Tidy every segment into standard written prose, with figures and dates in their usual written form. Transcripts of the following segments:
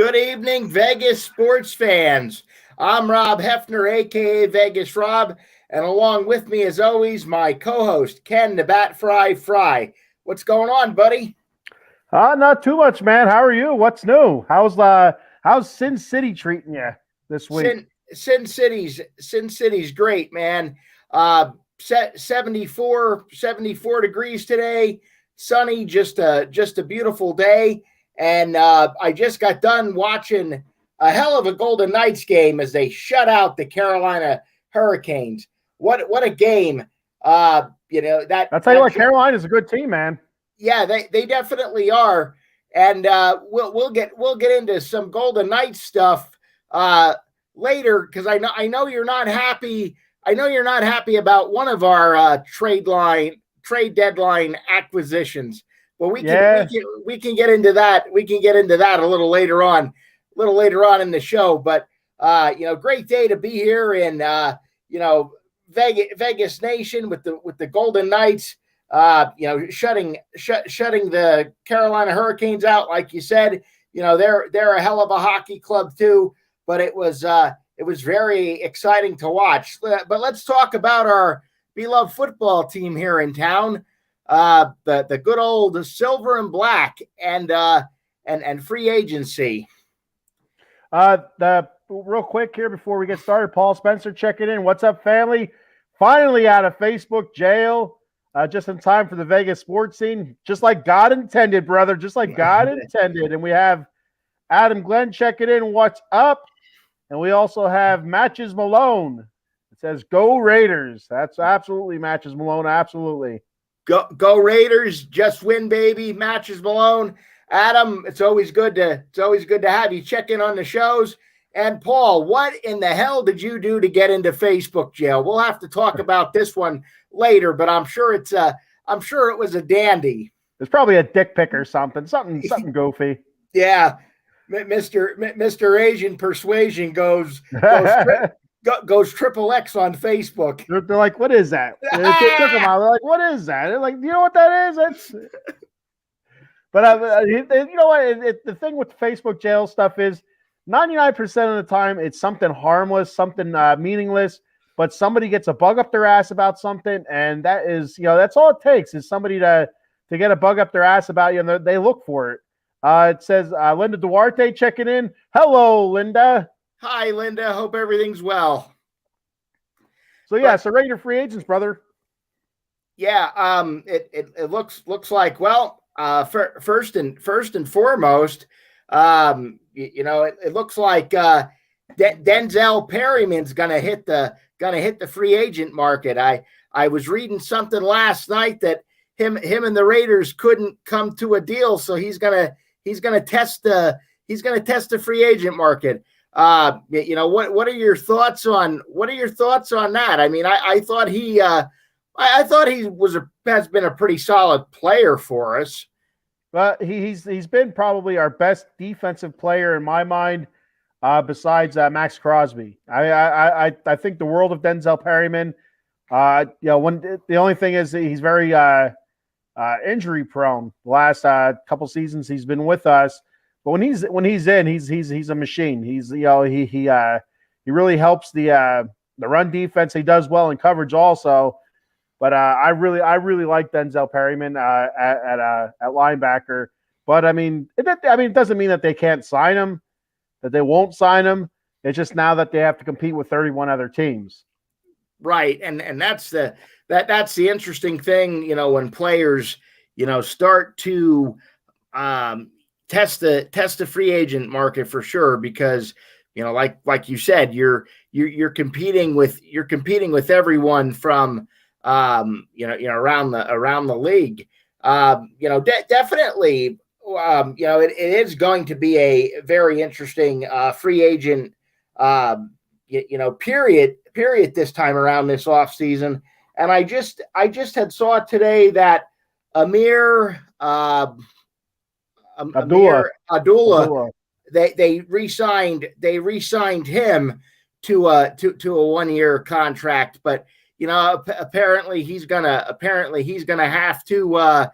Good evening, Vegas sports fans. I'm Rob Hefner, aka Vegas Rob, and along with me, as always, my co-host Ken the Bat Fry. What's going on, buddy? Not too much, man. How are you? What's new? How's Sin City treating you this week? Sin City's great, man. 74 degrees today. Sunny, just a beautiful day. And I just got done watching a hell of a Golden Knights game as they shut out the Carolina Hurricanes. What a game! I'll tell you what, Carolina's a good team, man. Yeah, they definitely are. And we'll get into some Golden Knights stuff later, because I know you're not happy. I know you're not happy about one of our trade deadline acquisitions. Well, we can get into that. We can get into that a little later on in the show. But great day to be here in Vegas Nation with the Golden Knights. Shutting the Carolina Hurricanes out, like you said. They're a hell of a hockey club too. But it was very exciting to watch. But let's talk about our beloved football team here in town. The good old silver and black and free agency. The real quick here before we get started, Paul Spencer checking in. What's up, family? Finally out of Facebook jail, just in time for the Vegas sports scene, just like God intended, brother. Just like God intended. And we have Adam Glenn checking in. What's up? And we also have Matches Malone. It says "Go Raiders." That's absolutely Matches Malone. Absolutely. Go Raiders, just win, baby. Matches Malone. Adam, it's always good to have you check in on the shows. And Paul, what in the hell did you do to get into Facebook jail? We'll have to talk about this one later, but I'm sure it was a dandy. It's probably a dick pic or something goofy. Yeah. Mr. Asian Persuasion goes triple X on Facebook. They're like, what is that? They're like, what is that? They're like, you know what that is? That's. But you know what? The thing with the Facebook jail stuff is 99% of the time it's something harmless, something meaningless. But somebody gets a bug up their ass about something, and that is, that's all it takes is somebody to get a bug up their ass about you, and they look for it. It says Linda Duarte checking in. Hello, Linda. Hi, Linda. Hope everything's well. So Raider free agents, brother. Yeah. It looks like first and foremost, it looks like Denzel Perryman's gonna hit the free agent market. I was reading something last night that him and the Raiders couldn't come to a deal, so he's gonna test the free agent market. What are your thoughts on that? I mean, I thought he has been a pretty solid player for us. But he's been probably our best defensive player in my mind, besides Max Crosby. I think the world of Denzel Perryman. The only thing is that he's very injury prone. The last couple seasons he's been with us. But when he's in, he's a machine. He really helps the run defense. He does well in coverage also. But I really like Denzel Perryman at linebacker. But I mean, it doesn't mean that they can't sign him, that they won't sign him. It's just now that they have to compete with 31 other teams. Right, and that's the interesting thing. When players start to test the free agent market for sure, because like you said, you're competing with everyone from around the league. Definitely it is going to be a very interesting free agent period this time around this offseason. And I just had saw today that Amir Abdullah, they re-signed him to a 1-year contract, but apparently he's gonna have to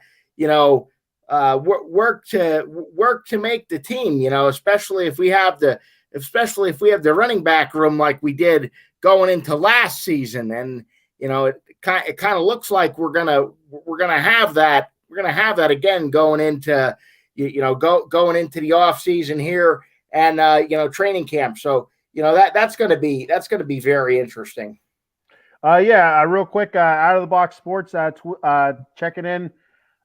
work to make the team. Especially if we have the running back room like we did going into last season, and it kind of looks like we're gonna have that. We're gonna have that again going into going into the off season here and training camp. So that's gonna be very interesting. Real quick, Out of the Box Sports checking in.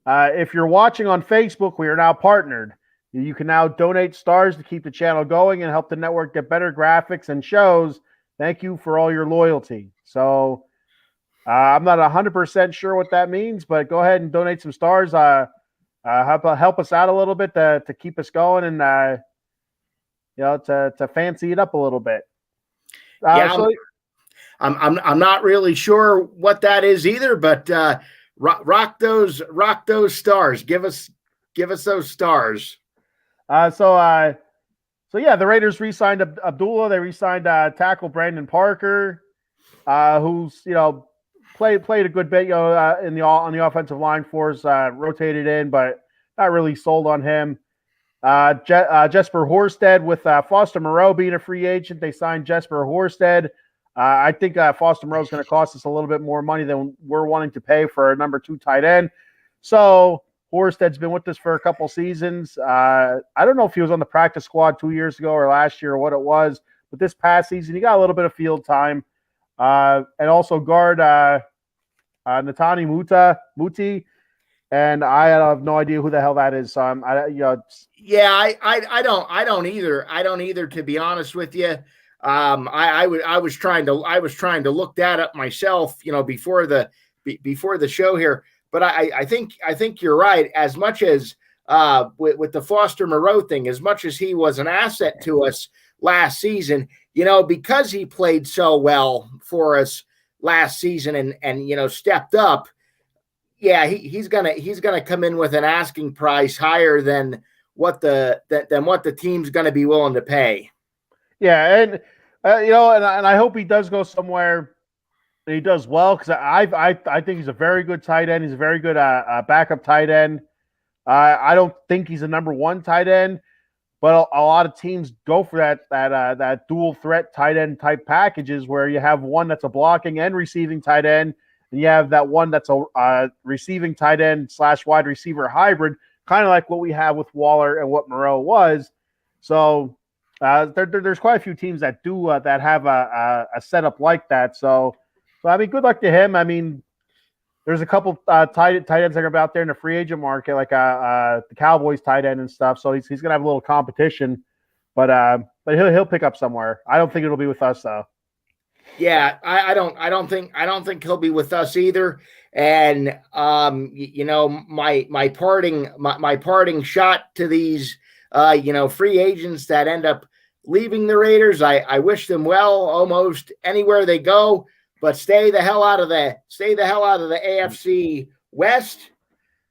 If you're watching on Facebook, we are now partnered. You can now donate stars to keep the channel going and help the network get better graphics and shows. Thank you for all your loyalty. So I'm not 100% sure what that means, but go ahead and donate some stars. Help us out a little bit to keep us going and to fancy it up a little bit. I'm not really sure what that is either, but rock those stars. Give us those stars. The Raiders re-signed Abdullah. They re-signed tackle Brandon Parker, who's played a good bit on the offensive line for us, rotated in, but not really sold on him. Jesper Horsted with Foster Moreau being a free agent. They signed Jesper Horsted. I think Foster Moreau is going to cost us a little bit more money than we're wanting to pay for a number 2 tight end. So Horsted's been with us for a couple seasons. I don't know if he was on the practice squad 2 years ago or last year or what it was, but this past season he got a little bit of field time. And also guard Natani Muti, and I have no idea who the hell that is. So I don't either. To be honest with you. I was trying to look that up myself, before the show here. But I think you're right. As much as with the Foster Moreau thing, as much as he was an asset to us last season, because he played so well for us last season and stepped up. Yeah, he's gonna come in with an asking price higher than what the team's gonna be willing to pay. Yeah, and and I hope he does go somewhere and he does well, because I think he's a very good tight end. He's a very good backup tight end. I don't think he's a number 1 tight end, but a lot of teams go for that dual threat tight end type packages where you have one that's a blocking and receiving tight end, and you have that one that's a receiving tight end / wide receiver hybrid, kind of like what we have with Waller and what Moreau was. So there's quite a few teams that do that have a setup like that. So I mean, good luck to him. I mean, there's a couple tight ends that are out there in the free agent market, like the Cowboys tight end and stuff. So he's gonna have a little competition, but he'll pick up somewhere. I don't think it'll be with us though. Yeah, I don't think he'll be with us either. And my parting shot to these free agents that end up leaving the Raiders, I wish them well almost anywhere they go, but stay the hell out of the AFC West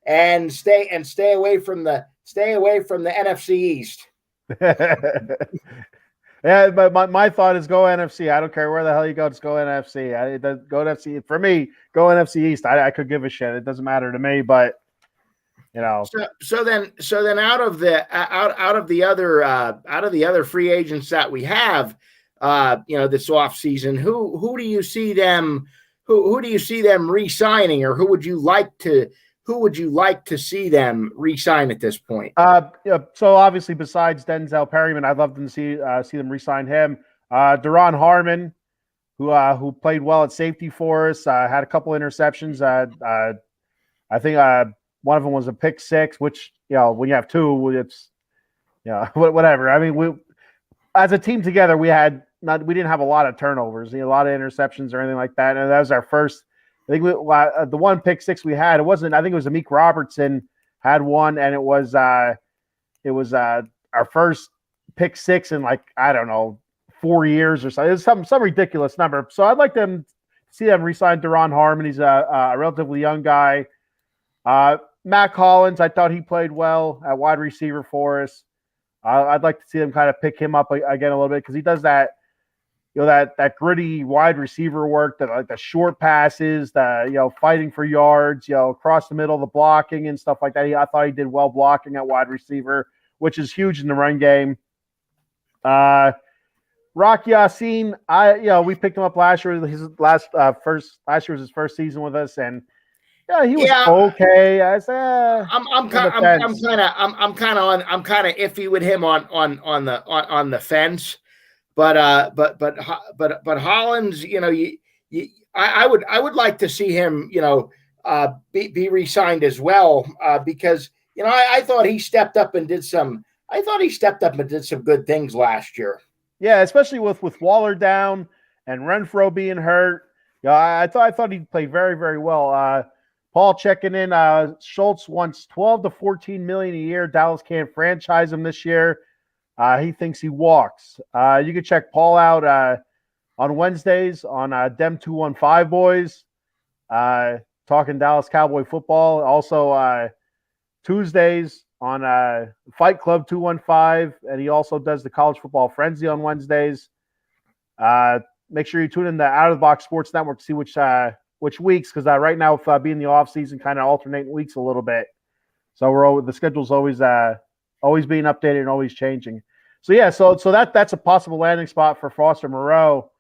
and stay away from the NFC East. Yeah, but my thought is go NFC. I don't care where the hell you go, just go NFC. Go NFC. For me, go NFC East. I could give a shit. It doesn't matter to me, but So then out of the other free agents that we have, this off season, who do you see them re-signing, or who would you like to see them re-sign at this point? So obviously, besides Denzel Perryman, I'd love to see them re-sign him. Duron Harmon, who played well at safety for us, had a couple interceptions. I think one of them was a pick 6, which, when you have 2, it's, whatever. I mean, we, as a team together, we didn't have a lot of turnovers, a lot of interceptions or anything like that. And that was our first, I think the one pick 6 we had, I think it was Amik Robertson had one, and it was our first pick 6 in, like, I don't know, 4 years or so. It was some ridiculous number. So I'd like to see them re-sign Duron Harmon. He's a relatively young guy. Matt Collins, I thought he played well at wide receiver for us. I'd like to see them kind of pick him up again a little bit, because he does that. that gritty wide receiver work, that like the short passes, the fighting for yards, across the middle, the blocking and stuff like that. I thought he did well blocking at wide receiver, which is huge in the run game. Rock Ya-Sin, we picked him up last year. Last year was his first season with us, and he was okay. I'm kind of iffy with him on the fence, but Hollins, I would like to see him, be re-signed as well, because I thought he stepped up and did some. I thought he stepped up and did some good things last year. Yeah, especially with Waller down and Renfro being hurt. I thought he played very, very well. Paul checking in. Schultz wants $12 to $14 million a year. Dallas can't franchise him this year. He thinks he walks. You can check Paul out on Wednesdays on Dem 215 Boys, talking Dallas Cowboy football. Also Tuesdays on Fight Club 215, and he also does the College Football Frenzy on Wednesdays. Make sure you tune in the Out of the Box Sports Network to see which weeks, because right now, with being the off season, kind of alternating weeks a little bit, so the schedule's always being updated and always changing. So yeah, so that's a possible landing spot for Foster Moreau.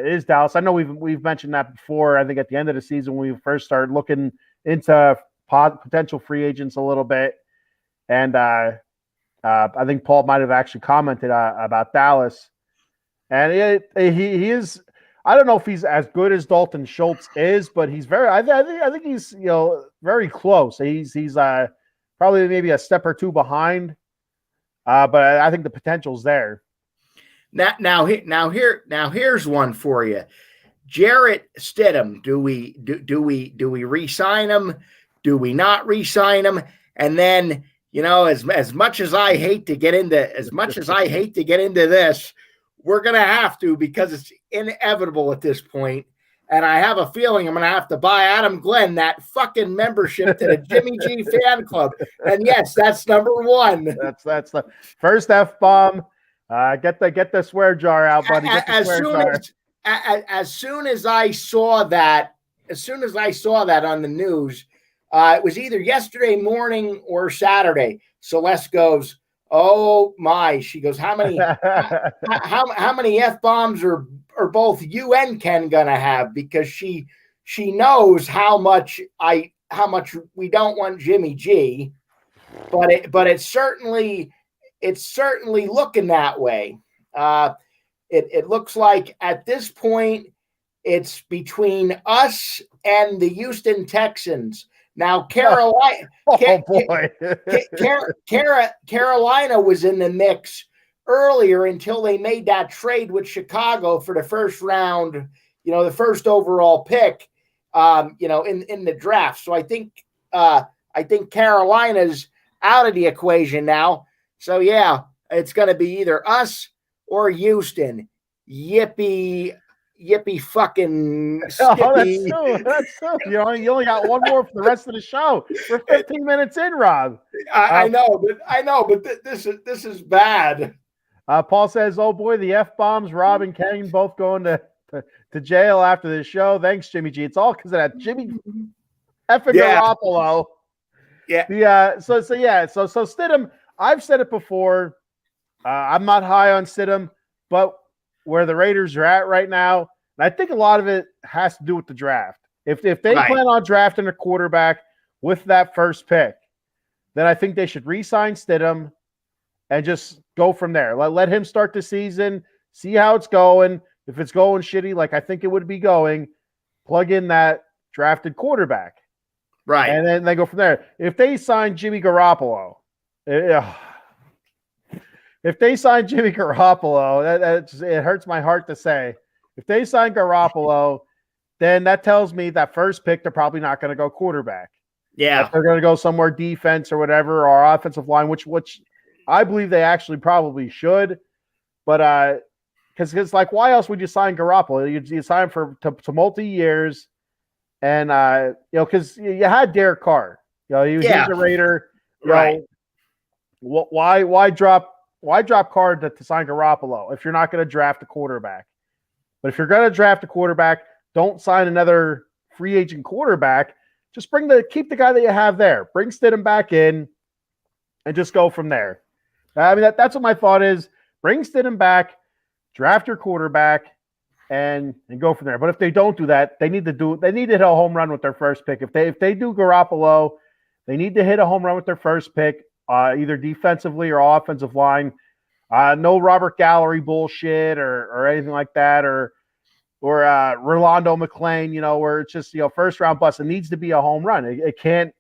Is Dallas? I know we've mentioned that before. I think at the end of the season when we first started looking into potential free agents a little bit. And I think Paul might have actually commented about Dallas. And he is. I don't know if he's as good as Dalton Schultz is, but he's very. I think he's very close. He's probably maybe a step or two behind. But I think the potential's there. Now here's one for you. Jarrett Stidham. Do we re-sign him? Do we not re-sign him? And then, as much as I hate to get into this, we're gonna have to, because it's inevitable at this point. And I have a feeling I'm gonna have to buy Adam Glenn that fucking membership to the Jimmy G fan club. And yes, that's number one. That's the first F-bomb. Get the swear jar out, buddy. As soon as I saw that on the news. It was either yesterday morning or Saturday. Celeste goes, "Oh my!" She goes, "How many F-bombs are both you and Ken gonna have?" Because she knows how much we don't want Jimmy G, but it's certainly looking that way. It looks like at this point it's between us and the Houston Texans. Now, Carolina was in the mix earlier until they made that trade with Chicago for the first round, the first overall pick, in the draft. So I think Carolina's out of the equation now. So yeah, it's going to be either us or Houston. Yippee fucking Skippy. That's so. You only got one more for the rest of the show. We're 15 minutes in, Rob. I know, but this is bad. Paul says, "Oh boy, the F-bombs, Rob and Ken both going to jail after this show. Thanks, Jimmy G. It's all because of that Jimmy effing Garoppolo." Yeah. So Stidham, I've said it before. I'm not high on Stidham, but where the Raiders are at right now, and I think a lot of it has to do with the draft. If they plan on drafting a quarterback with that first pick, then I think they should re-sign Stidham and just go from there. Let him start the season, see how it's going. If it's going shitty, like I think it would be going, plug in that drafted quarterback. Right. And then they go from there. If they sign Jimmy Garoppolo, it hurts my heart to say. If they sign Garoppolo, then that tells me that first pick, they're probably not going to go quarterback. Yeah. They're going to go somewhere defense or whatever, or offensive line, which I believe they actually probably should. But because like, why else would you sign Garoppolo? You sign him to multi-years. And, because you had Derek Carr. He was a Raider. Right. Why drop Carr to sign Garoppolo if you're not going to draft a quarterback? But if you're going to draft a quarterback, don't sign another free agent quarterback. Just keep the guy that you have there. Bring Stidham back in and just go from there. I mean, that's what my thought is. Bring Stidham back, draft your quarterback, and go from there. But if they don't do that, they need to hit a home run with their first pick. If they do Garoppolo, they need to hit a home run with their first pick, either defensively or offensive line. No Robert Gallery bullshit or anything like that, or Rolando McClain, where it's just first round bust. It needs to be a home run. It can't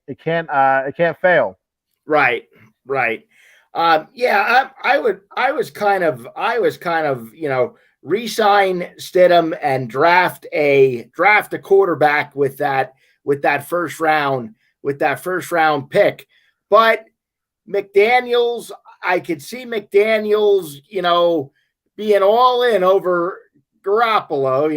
fail. Right. I was kind of re-sign Stidham and draft a quarterback with that first round pick. But McDaniels, I could see McDaniels, being all in over Garoppolo.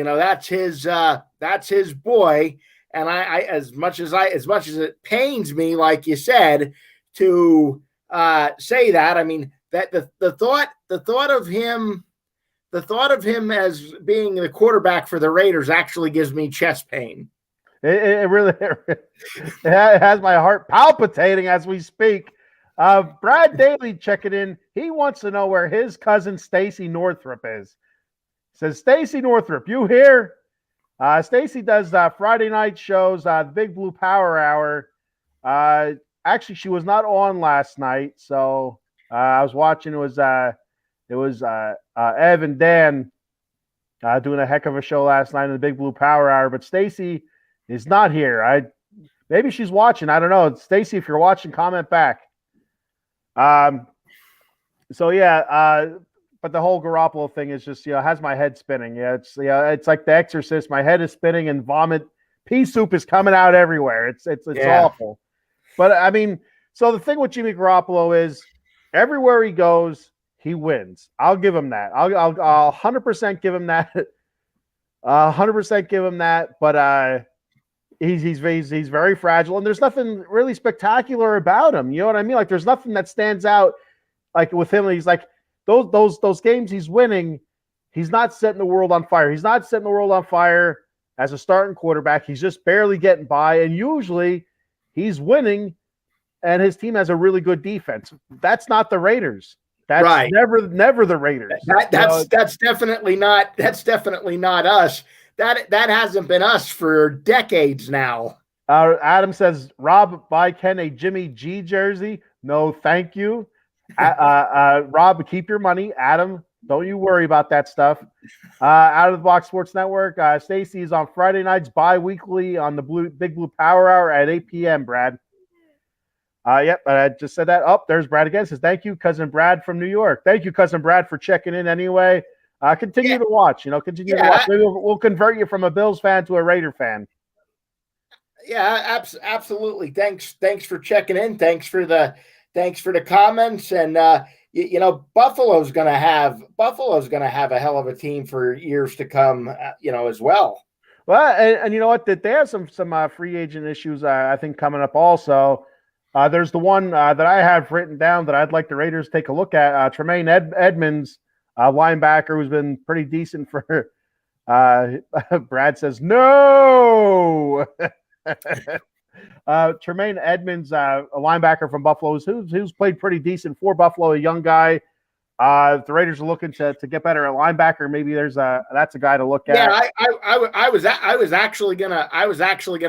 That's his boy. And I as much as it pains me, like you said, to say that, I mean, that the thought of him as being the quarterback for the Raiders actually gives me chest pain. It really it has my heart palpitating as we speak. Brad Daly checking in. He wants to know where his cousin Stacy Northrup is. Says, Stacy Northrup, you here? Stacy does Friday night shows, the Big Blue Power Hour. Actually, she was not on last night, so I was watching. It was Ev and Dan doing a heck of a show last night in the Big Blue Power Hour. But Stacy is not here. Maybe she's watching. I don't know. Stacy, if you're watching, comment back. But the whole Garoppolo thing is just has my head spinning. It's like The Exorcist. My head is spinning and vomit. Pea soup is coming out everywhere. It's awful. But I mean, so the thing with Jimmy Garoppolo is everywhere he goes, he wins. I'll give him that. I'll 100% give him that. 100% give him that. But he's very fragile, and there's nothing really spectacular about him. You know what I mean? Like there's nothing that stands out. Like with him, he's like those games he's winning. He's not setting the world on fire. He's not setting the world on fire as a starting quarterback. He's just barely getting by, and usually he's winning, and his team has a really good defense. That's not the Raiders. That's right. Never the Raiders. That's definitely not us. That hasn't been us for decades now. Adam says, Rob, buy Ken a Jimmy G jersey. No, thank you. Rob, keep your money. Adam, don't you worry about that stuff. Out of the Box Sports Network. Stacy is on Friday nights bi-weekly on the Big Blue Power Hour at 8 p.m., Brad. Yep, I just said that. Oh, there's Brad again. Says, thank you, Cousin Brad from New York. Thank you, Cousin Brad, for checking in anyway. Continue to watch. Continue to watch. Maybe we'll convert you from a Bills fan to a Raider fan. Yeah, absolutely. Thanks for checking in. Thanks for the comments. And Buffalo's going to have a hell of a team for years to come. As well. Well, and you know what? They have some free agent issues. I think coming up also. There's the one that I have written down that I'd like the Raiders to take a look at. Tremaine Edmonds, linebacker, who's been pretty decent for. Brad says no. Tremaine Edmonds, a linebacker from Buffalo, who's played pretty decent for Buffalo, a young guy. If the Raiders are looking to get better at linebacker, maybe that's a guy to look at. Yeah, I was actually gonna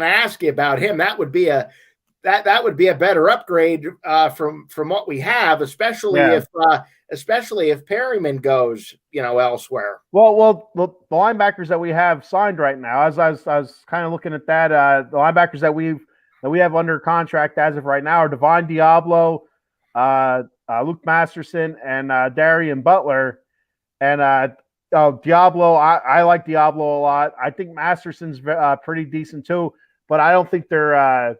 ask you about him. That would be a better upgrade from what we have, especially if Perryman goes elsewhere. Well, the linebackers that we have signed right now, as I was kind of looking at that, the linebackers that we have under contract as of right now are Divine Diablo, Luke Masterson, and Darian Butler. And Diablo, I like Diablo a lot. I think Masterson's pretty decent too, but I don't think they're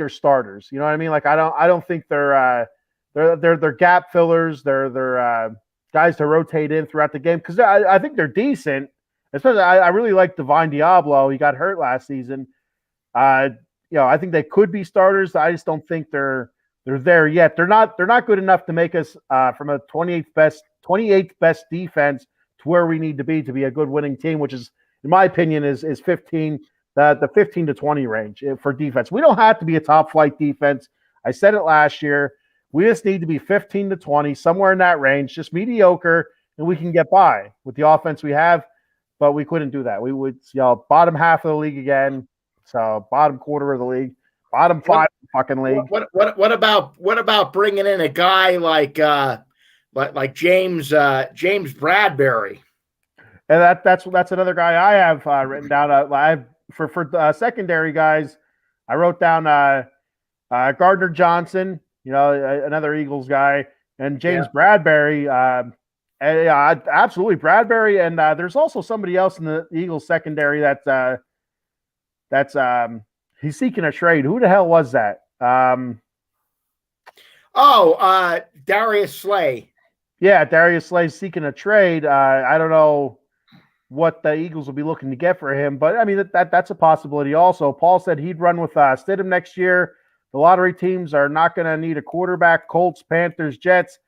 starters. You know what I mean? Like I don't think they're gap fillers. They're guys to rotate in throughout the game because I think they're decent. Especially, I really like Divine Diablo. He got hurt last season. I think they could be starters. I just don't think they're there yet. They're not good enough to make us from a 28th best defense to where we need to be a good winning team, which is, in my opinion, is 15, the 15 to 20 range for defense. We don't have to be a top flight defense. I said it last year. We just need to be 15 to 20, somewhere in that range, just mediocre, and we can get by with the offense we have. But we couldn't do that. We would, bottom half of the league again. So bottom quarter of the league, bottom 5 of the fucking league. What about bringing in a guy like James Bradbury? And that's another guy I have written down. For secondary guys, I wrote down Gardner Johnson, another Eagles guy, and James Bradbury. Absolutely Bradbury, and there's also somebody else in the Eagles secondary that's he's seeking a trade. Who the hell was that? Darius Slay. Yeah, Darius Slay's seeking a trade. I don't know what the Eagles will be looking to get for him, but I mean that's a possibility. Also, Paul said he'd run with Stidham next year. The lottery teams are not going to need a quarterback. Colts, Panthers, Jets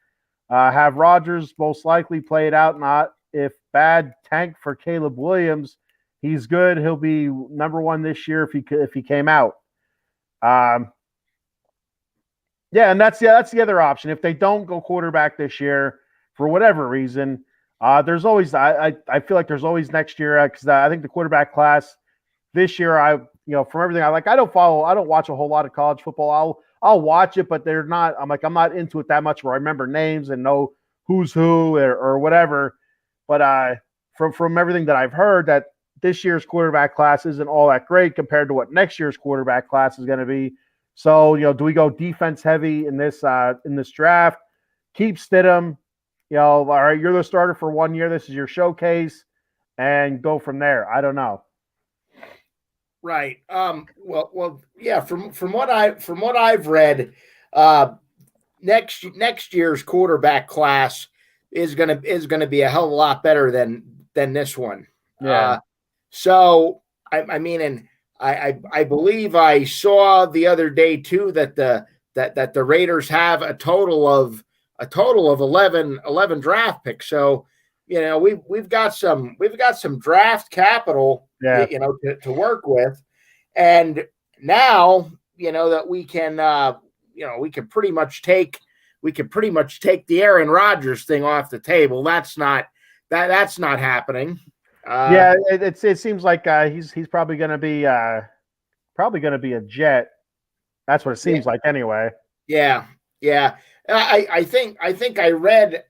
have Rodgers most likely play it out. Not if bad tank for Caleb Williams. He's good. He'll be number 1 this year if he came out. And that's the other option. If they don't go quarterback this year for whatever reason, there's always I feel like there's always next year because I think the quarterback class this year from everything I don't watch a whole lot of college football. I'll watch it, but I'm not into it that much where I remember names and know who's who or whatever. But from everything that I've heard, that this year's quarterback class isn't all that great compared to what next year's quarterback class is going to be. So, do we go defense heavy in this draft? Keep Stidham, all right, you're the starter for 1 year. This is your showcase, and go from there. I don't know. Right. Well, yeah. From what I've read, next year's quarterback class is gonna be a hell of a lot better than this one. Yeah. So I mean, and I believe I saw the other day too that the Raiders have a total of 11 draft picks. So we've got some draft capital, to work with, and now that we can pretty much take the Aaron Rodgers thing off the table. That's not happening. It seems like he's probably going to be a Jet. That's what it seems like anyway. Yeah. I think I read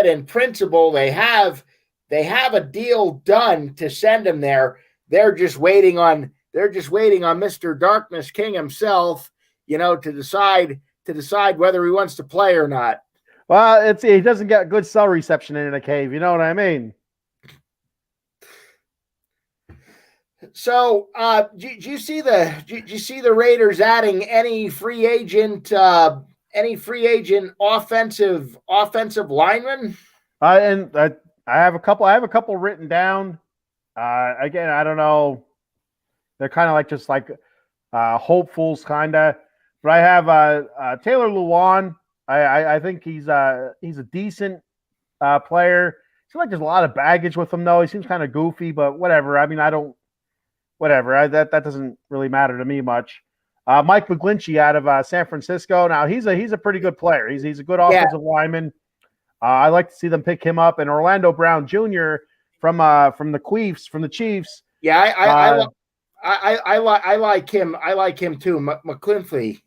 in principle they have a deal done to send him there. They're just waiting on Mr. Darkness King himself, to decide whether he wants to play or not. Well, he doesn't get good cell reception in a cave. You know what I mean? So, did you see the Raiders adding any free agent offensive linemen? And I have a couple written down. Again, I don't know. They're kind of like hopefuls, kind of. But I have Taylor Lewan. I think he's a decent player. Seems like there's a lot of baggage with him, though. He seems kind of goofy, but whatever. I mean, that doesn't really matter to me much. Mike McGlinchey out of San Francisco. Now he's a pretty good player. He's a good offensive lineman. I like to see them pick him up. And Orlando Brown Jr. from the Chiefs. Yeah, I like him. I like him too, McGlinchey.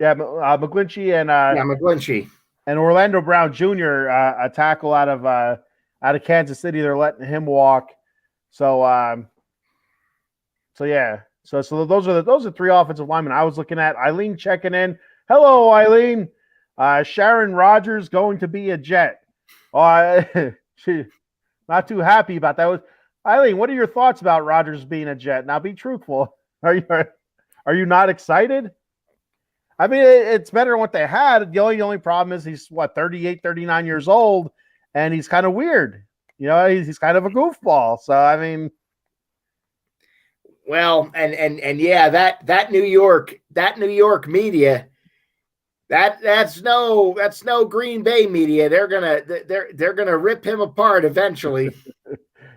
Yeah, McGlinchey and McGlinchey and Orlando Brown Jr. A tackle out of Kansas City. They're letting him walk. So yeah. So those are 3 offensive linemen I was looking at. Eileen checking in. Hello, Eileen. Sharon Rodgers going to be a Jet. She not too happy about that. Eileen, what are your thoughts about Rodgers being a Jet? Now, be truthful. Are you not excited? I mean, it's better than what they had. The only problem is he's 38, 39 years old, and he's kind of weird. He's kind of a goofball. So I mean. Well, and yeah, that New York media, That's no Green Bay media. They're gonna rip him apart eventually.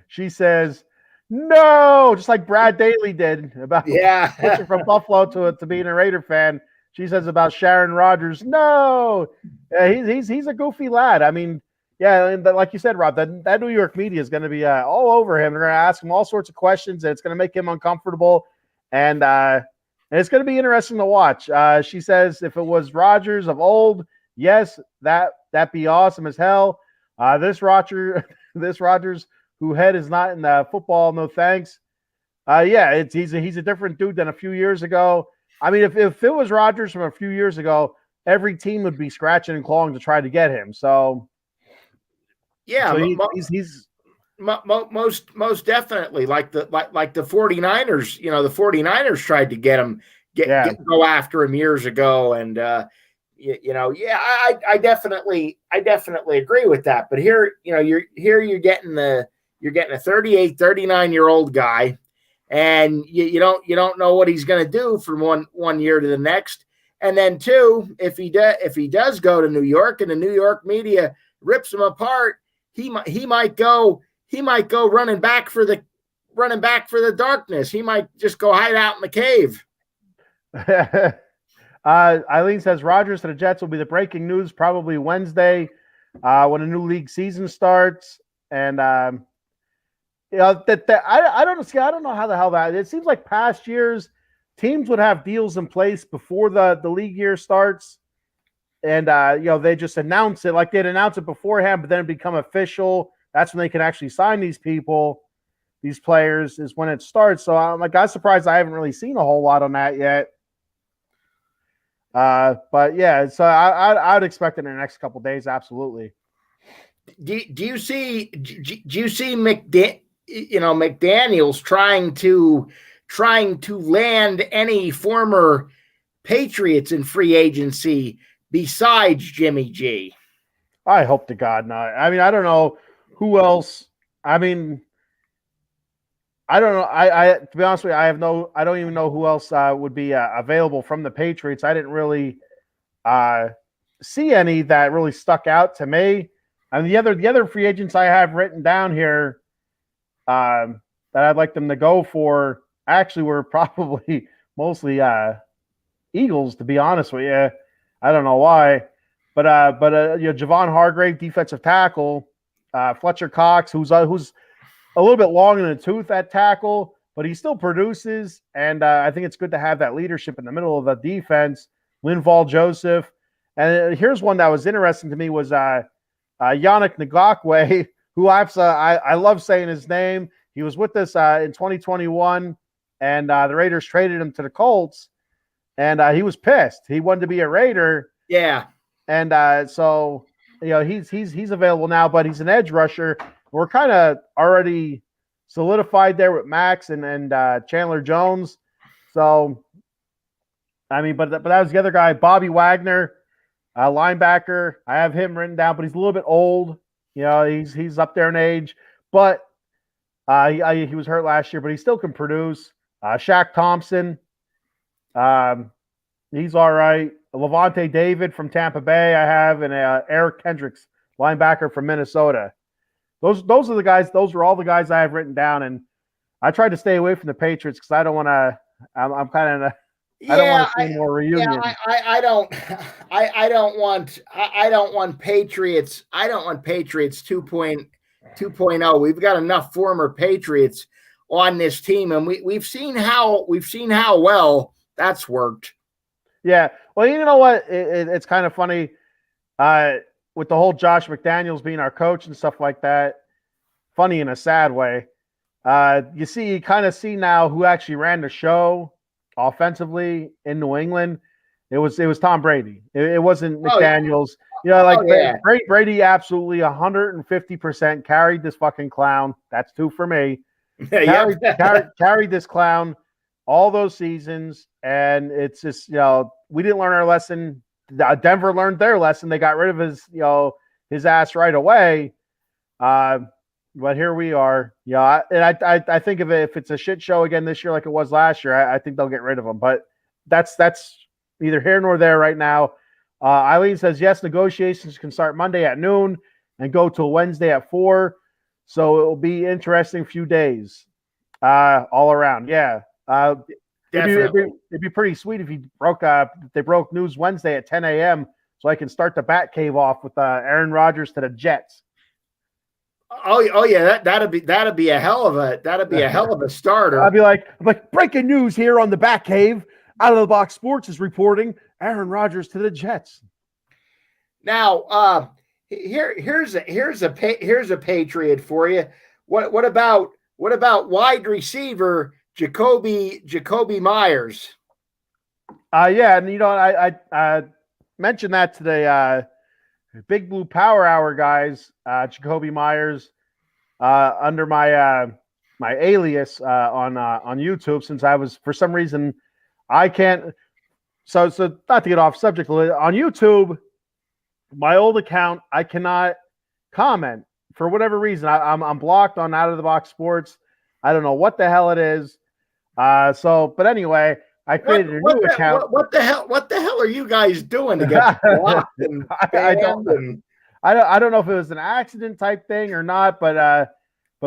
She says, no, just like Brad Daly did about switching Yeah. from Buffalo to being a Raider fan. She says about Sharon Rogers, no. He's a goofy lad. I mean, yeah, and like you said, Rob, that New York media is going to be all over him. They're going to ask him all sorts of questions, and it's going to make him uncomfortable. And it's going to be interesting to watch. She says if it was Rogers of old, yes, that'd be awesome as hell. This Rogers who head is not in football, no thanks. Yeah, he's a different dude than a few years ago. I mean, if it was Rodgers from a few years ago, every team would be scratching and clawing to try to get him. So yeah, so he's most definitely like the 49ers. The 49ers tried to get him go after him years ago, and I definitely agree with that. But here, you're getting a 38, 39-year-old guy, and you don't know what he's going to do from one year to the next. And then two, if he does go to New York and the New York media rips him apart, he might go running back for the darkness. He might just go hide out in the cave. Eileen says Rodgers to the Jets will be the breaking news probably Wednesday when a new league season starts. And I don't know how the hell that. It seems like past years teams would have deals in place before the league year starts, and they just announce it like they'd announce it beforehand, but then it become official. That's when they can actually sign these players is when it starts. So I'm surprised I haven't really seen a whole lot on that yet. But yeah, so I'd expect it in the next couple of days. Absolutely. Do you see McDaniels trying to land any former Patriots in free agency besides Jimmy G? I hope to God not. I mean, I don't know who else. I mean, I don't know. I to be honest with you, I don't even know who else would be available from the Patriots. I didn't really see any that really stuck out to me. And the other free agents I have written down here that I'd like them to go for actually were probably mostly Eagles, to be honest with you. I don't know why, but Javon Hargrave, defensive tackle, Fletcher Cox, who's a little bit long in the tooth at tackle, but he still produces, and I think it's good to have that leadership in the middle of the defense. Linval Joseph, and here's one that was interesting to me was Yannick Ngakoue, who I love saying his name. He was with us in 2021, and the Raiders traded him to the Colts, and he was pissed. He wanted to be a Raider. Yeah, and so he's available now, but he's an edge rusher. We're kind of already solidified there with Max and Chandler Jones. So, I mean, but that was the other guy, Bobby Wagner, linebacker. I have him written down, but he's a little bit old. He's up there in age, but he was hurt last year, but he still can produce. Shaq Thompson, he's all right. Levante David from Tampa Bay, I have, and Eric Kendricks, linebacker from Minnesota. Those are the guys. Those are all the guys I have written down, and I tried to stay away from the Patriots because I don't want to. I'm kind of. I don't want to see more reunions. I don't want Patriots. I don't want Patriots 2.0. We've got enough former Patriots on this team, and we've seen how well that's worked. Yeah. Well, you know what? It's kind of funny. With the whole Josh McDaniels being our coach and stuff like that, funny in a sad way. You kind of see now who actually ran the show offensively in New England. It was Tom Brady. It wasn't McDaniels. Brady absolutely 150% carried this fucking clown. That's two for me. Carried this clown all those seasons, and it's just we didn't learn our lesson. Denver learned their lesson. They got rid of his ass right away. But here we are. And I think if it's a shit show again this year like it was last year, I think they'll get rid of him. But that's neither here nor there right now. Eileen says, yes, negotiations can start Monday at noon and go till Wednesday at 4. So it will be interesting few days all around. Yeah. It'd be pretty sweet if they broke news Wednesday at 10 a.m. so I can start the Bat Cave off with Aaron Rodgers to the Jets. Oh yeah, that'd be a hell of a starter. I'd be like, breaking news here on the Bat Cave. Out of the Box Sports is reporting Aaron Rodgers to the Jets. Now, here's a Patriot for you. What about wide receiver Jakobi Meyers? Yeah, and I mentioned that to the Big Blue Power Hour guys, Jakobi Meyers, under my my alias on YouTube, since I was, for some reason, I can't. So not to get off subject, on YouTube, my old account, I cannot comment for whatever reason. I'm blocked on Out of the Box Sports. I don't know what the hell it is. But anyway, I created a new account. What the hell are you guys doing to get blocked? I don't know if it was an accident type thing or not, but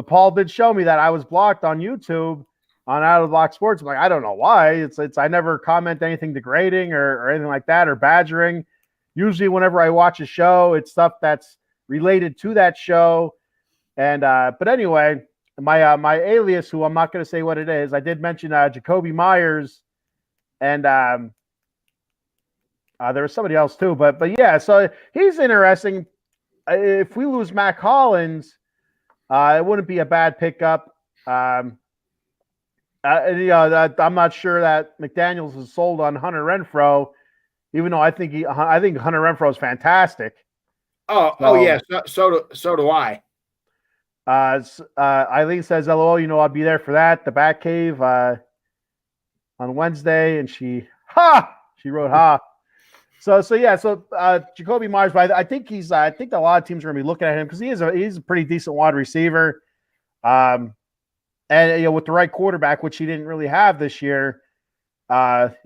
Paul did show me that I was blocked on YouTube on Out of the Box Sports. I'm like, I don't know why. It's I never comment anything degrading or anything like that or badgering. Usually, whenever I watch a show, it's stuff that's related to that show. And but anyway, my alias, who I'm not going to say what it is, I did mention Jakobi Meyers, and there was somebody else too. But yeah, so he's interesting. If we lose Mac Hollins, it wouldn't be a bad pickup. I'm not sure that McDaniels is sold on Hunter Renfrow, even though I think Hunter Renfrow is fantastic. Oh yes, so do I. Eileen says, "LOL, I'll be there for that. The Bat Cave on Wednesday," and she wrote ha. So Jakobi Meyers, but I think I think a lot of teams are going to be looking at him because he's a pretty decent wide receiver. And with the right quarterback, which he didn't really have this year, Mac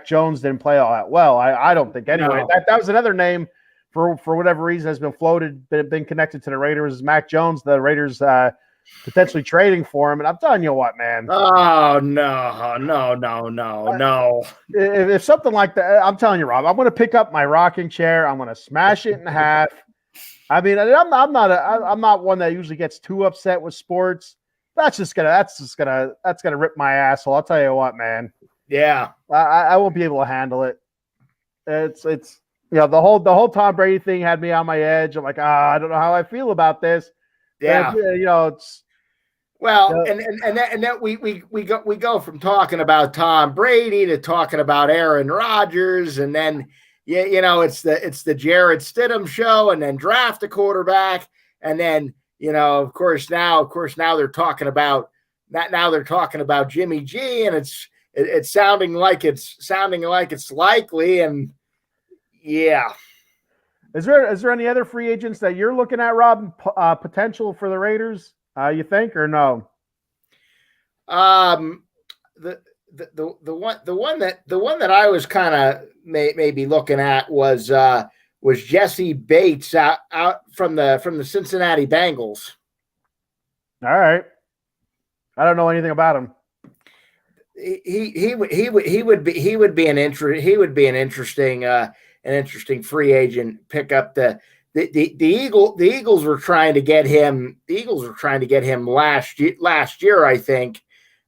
Jones didn't play all that well. I don't think anyway. No. That was another name for whatever reason has been floated, been connected to the Raiders, is Mac Jones. The Raiders potentially trading for him, and I'm telling you what, man. Oh no! If something like that, I'm telling you, Rob, I'm going to pick up my rocking chair. I'm going to smash it in half. I mean, I'm not one that usually gets too upset with sports. That's gonna rip my asshole. I'll tell you what, man. Yeah, I won't be able to handle it. It's the whole Tom Brady thing had me on my edge. I'm like, I don't know how I feel about this. Yeah, it's and then we go from talking about Tom Brady to talking about Aaron Rodgers, and then it's the Jarrett Stidham show, and then draft a quarterback, and then of course now they're talking about Jimmy G, and it's sounding like it's likely, and yeah. Is there any other free agents that you're looking at, Rob, potential for the Raiders? You think, or no? The one that I was kind of maybe looking at was Jesse Bates out from the Cincinnati Bengals. All right, I don't know anything about him. He would be an interesting free agent pickup. The Eagles were trying to get him. The Eagles were trying to get him last year, I think.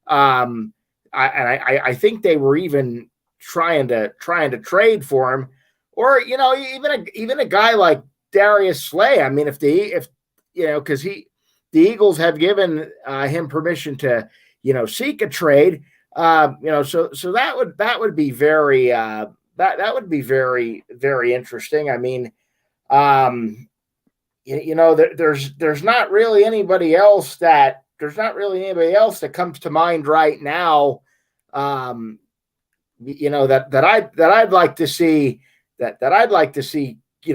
I think they were even trying to trade for him, or even a guy like Darius Slay. I mean, because the Eagles have given him permission to seek a trade. So that would be very that would be very, very interesting. I mean, there's not really anybody else that comes to mind right now. That I'd like to see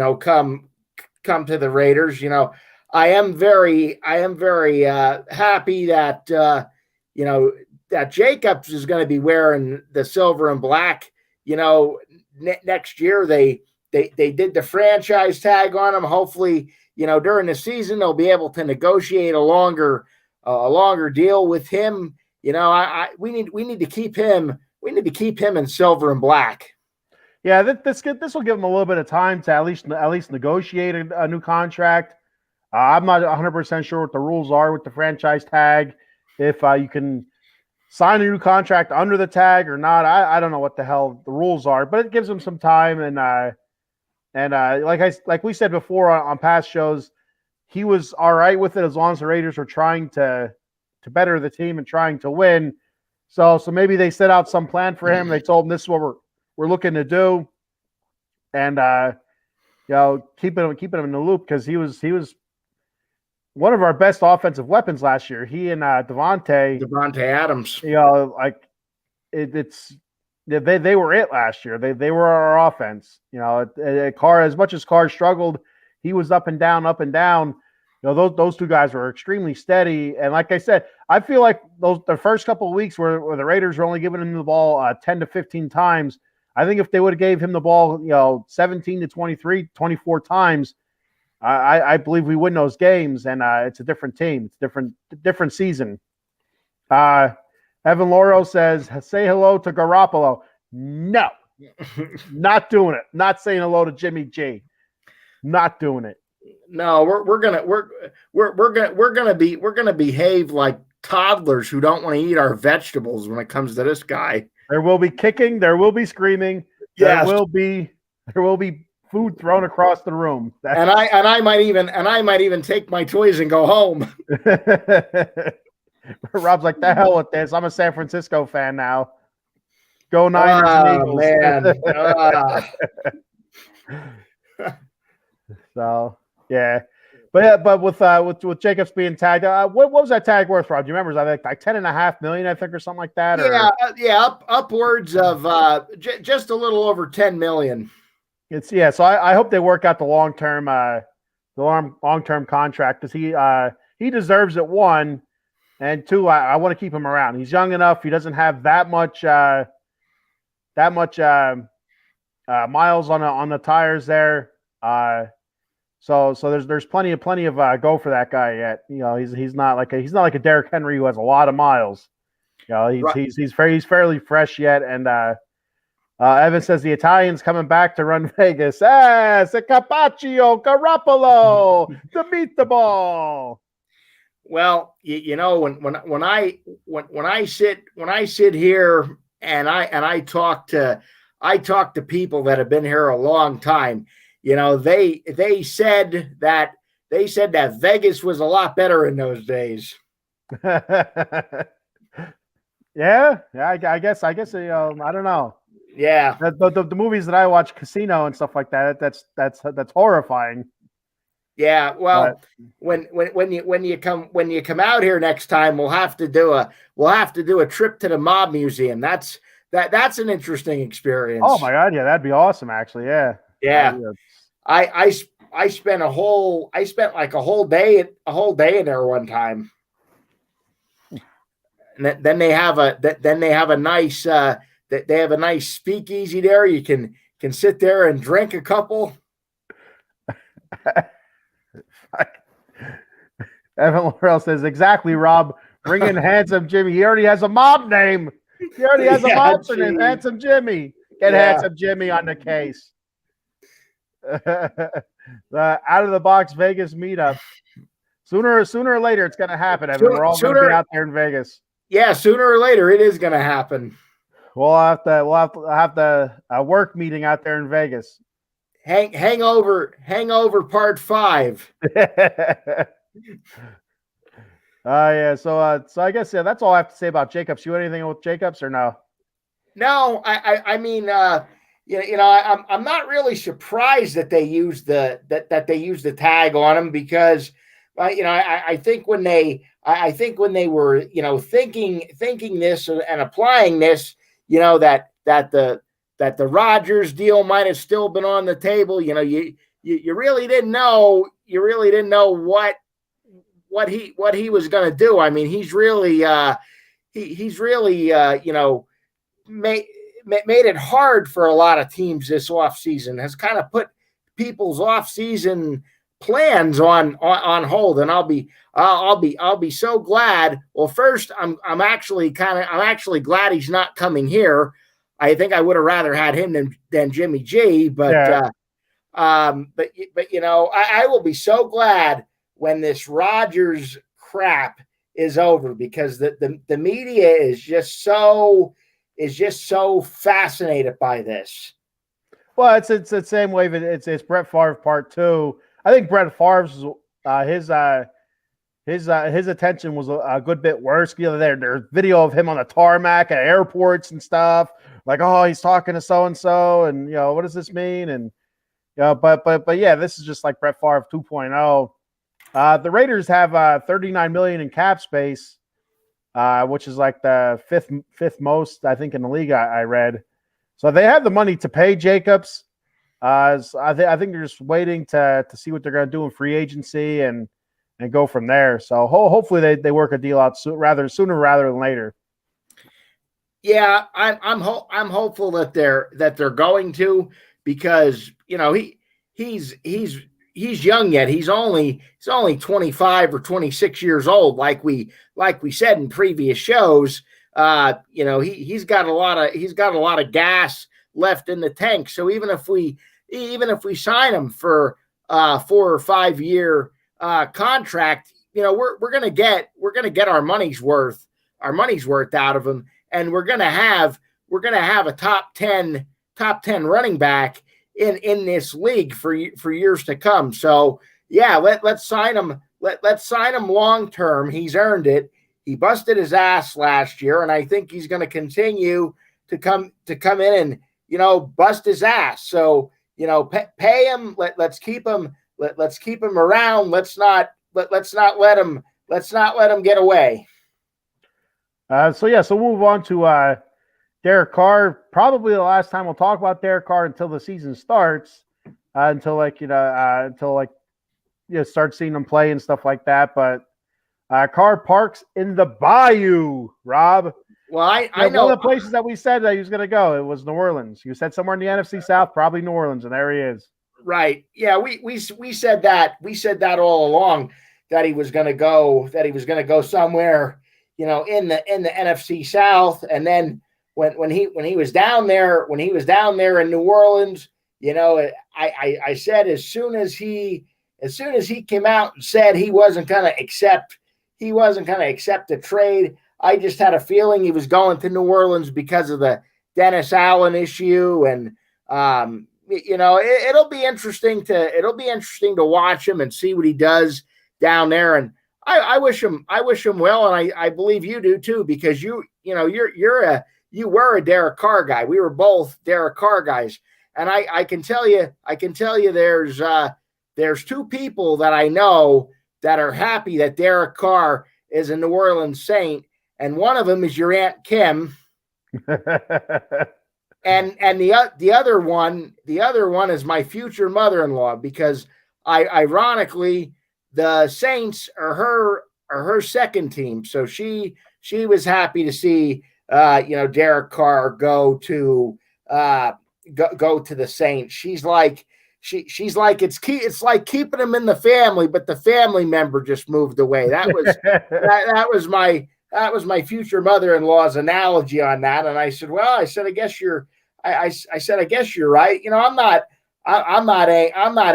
come to the Raiders. I am very happy that that Jacobs is going to be wearing the silver and black next year they did the franchise tag on him. Hopefully, during the season they'll be able to negotiate a longer deal with him. We need to keep him. We need to keep him in silver and black. Yeah, this will give him a little bit of time to at least negotiate a new contract. I'm not 100% sure what the rules are with the franchise tag. If you can sign a new contract under the tag or not, I don't know what the hell the rules are, but it gives him some time. And like we said before on past shows, he was all right with it as long as the Raiders were trying to better the team and trying to win. So maybe they set out some plan for him. They told him this is what we're looking to do, and keeping him in the loop because he was one of our best offensive weapons last year. He and Davante Adams. They were it last year. They were our offense. Carr, as much as Carr struggled, he was up and down, up and down. Those two guys were extremely steady. And like I said, I feel like the first couple of weeks where the Raiders were only giving him the ball 10 to 15 times, I think if they would have gave him the ball, 17 to 23, 24 times, I believe we win those games. And it's a different team. It's different season. Evan Lauro says, say hello to Garoppolo. No, not doing it. Not saying hello to Jimmy G. Not doing it. No, we're gonna behave like toddlers who don't want to eat our vegetables when it comes to this guy. There will be kicking. There will be screaming. Yes. There will be food thrown across the room. And I might even take my toys and go home. Rob's like, the hell with this. I'm a San Francisco fan now. Go Niners and Eagles. Man. So yeah, but with Jacobs being tagged, what was that tag worth, Rob? Do you remember? Was that like $10.5 million, I think, or something like that? Upwards of just a little over $10 million. So I hope they work out the long term contract because he deserves it. One, and two, I want to keep him around. He's young enough. He doesn't have that much miles on the tires there. So there's plenty of go for that guy yet. He's not like a Derrick Henry who has a lot of miles. He's fairly fresh yet. And Evan says the Italian's coming back to run Vegas. Capaccio Garoppolo to beat the ball. Well, when I sit here and I talk to people that have been here a long time, they said that Vegas was a lot better in those days. Yeah, I guess I don't know. Yeah, the movies that I watch, Casino and stuff like that, that's horrifying. Yeah, well, when you come out here next time, we'll have to do a trip to the Mob Museum. That's an interesting experience. Oh my God, yeah, that'd be awesome. Actually, yeah. I spent like a whole day in there one time. And then they have a nice speakeasy there. You can sit there and drink a couple. Evan Laurel says, exactly, Rob. Bring in Handsome Jimmy. He already has a mob name. He already has a monster name, Handsome Jimmy. Get Handsome Jimmy on the case. The out of the box Vegas meetup. Sooner or later, it's going to happen. Evan. We're all going to be out there in Vegas. Yeah, sooner or later, it is going to happen. We'll have the work meeting out there in Vegas. Hangover part 5. Yeah. So I guess that's all I have to say about Jacobs. You anything with Jacobs or no? No, I mean, I'm not really surprised that they used the tag on him because, I think when they were thinking this and applying this, that the Rodgers deal might have still been on the table. You really didn't know. What he was going to do. I mean, he's really made it hard for a lot of teams this offseason, has kind of put people's offseason plans on hold. And I'll be so glad. Well, first, I'm actually glad he's not coming here. I think I would have rather had him than Jimmy G, but Yeah. But you know, I will be so glad when this Rodgers crap is over, because the media is just so fascinated by this. Well, it's the same way that it's Brett Favre part 2. I think Brett Favre's his attention was a good bit worse. You know, there's video of him on the tarmac at airports and stuff. Like, oh, he's talking to so and so, and you know, what does this mean? And you know, but yeah, this is just like Brett Favre 2.0. The Raiders have $39 million in cap space, which is like the fifth most, I think, in the league. I read, so they have the money to pay Jacobs. So I think they're just waiting to see what they're going to do in free agency and go from there. So hopefully they work a deal out sooner rather than later. Yeah, I'm hopeful that they're going to, because you know he's young yet. He's only 25 or 26 years old. Like we said in previous shows, you know, he's got a lot of gas left in the tank. So even if we sign him for 4 or 5 year contract, you know, we're gonna get our money's worth out of him, and we're gonna have a top 10 running back in this league for years to come. So yeah, let's sign him. Let's sign him long term. He's earned it. He busted his ass last year, and I think he's going to continue to come in and, you know, bust his ass. So, you know, pay him. Let's keep him. Let's keep him around. Let's not let him get away. So move on to Derek Carr. Probably the last time we'll talk about Derek Carr until the season starts, until start seeing him play and stuff like that. But Carr parks in the Bayou, Rob. Well, I know one of the places that we said that he was going to go. It was New Orleans. You said somewhere in the NFC South, probably New Orleans, and there he is. Right. Yeah, we said that. We said that all along, that he was going to go. That he was going to go somewhere, you know, in the NFC South. And then when he was down there in New Orleans, you know, I said as soon as he came out and said he wasn't going to accept the trade, I just had a feeling he was going to New Orleans because of the Dennis Allen issue. And you know, it'll be interesting to watch him and see what he does down there. And I wish him well, and I believe you do too, because you were a Derek Carr guy. We were both Derek Carr guys, and I can tell you there's 2 people that I know that are happy that Derek Carr is a New Orleans Saint, and one of them is your Aunt Kim, and the other one is my future mother-in-law, because ironically the Saints are her second team, so she was happy to see you know, Derek Carr go to the Saints. She's like it's like keeping him in the family, but the family member just moved away. That was my future mother-in-law's analogy on that. And I said, I guess you're right. You know, I'm not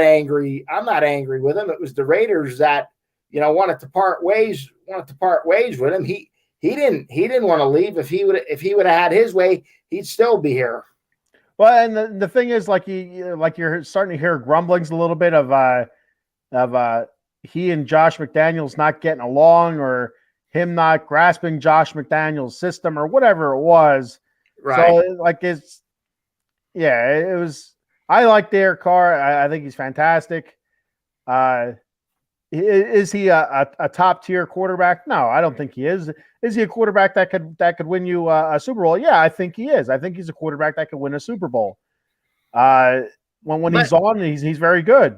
angry. I'm not angry with him. It was the Raiders that, you know, wanted to part ways with him. He didn't want to leave. If he would have had his way, he'd still be here. Well, and the thing is, you're starting to hear grumblings a little bit of he and Josh McDaniels not getting along, or him not grasping Josh McDaniels' system, or whatever it was. Right. So it was. I like Derek Carr. I think he's fantastic. Is he a top tier quarterback? No, I don't think he is. Is he a quarterback that could win you a Super Bowl? Yeah, I think he is. I think he's a quarterback that could win a Super Bowl. When he's on, he's very good.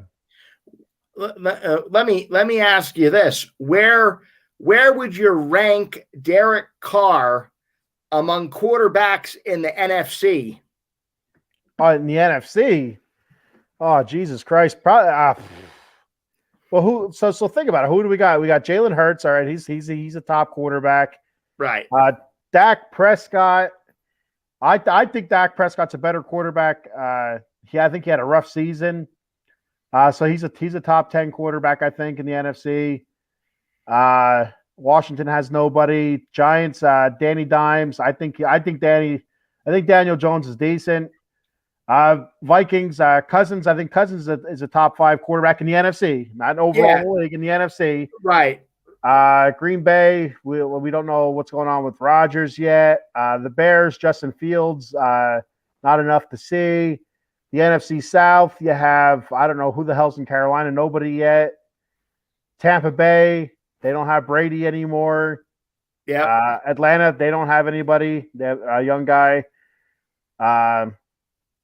Let me ask you this: where would you rank Derek Carr among quarterbacks in the NFC? In the NFC. Oh, Jesus Christ. Probably. Well, who? So think about it. Who do we got? We got Jalen Hurts. All right, he's a top quarterback. Right. Dak Prescott. I think Dak Prescott's a better quarterback. I think he had a rough season. So he's a top 10 quarterback, I think, in the NFC. Washington has nobody. Giants, Danny Dimes. I think Daniel Jones is decent. Vikings, Cousins. I think Cousins is a top 5 quarterback in the NFC, not overall league, in the NFC. Right. Green Bay, we don't know what's going on with Rodgers yet. The Bears, Justin Fields, not enough to see. The NFC South, you have, I don't know who the hell's in Carolina, nobody yet. Tampa Bay, they don't have Brady anymore. Yeah. Atlanta, they don't have anybody. They have a young guy. And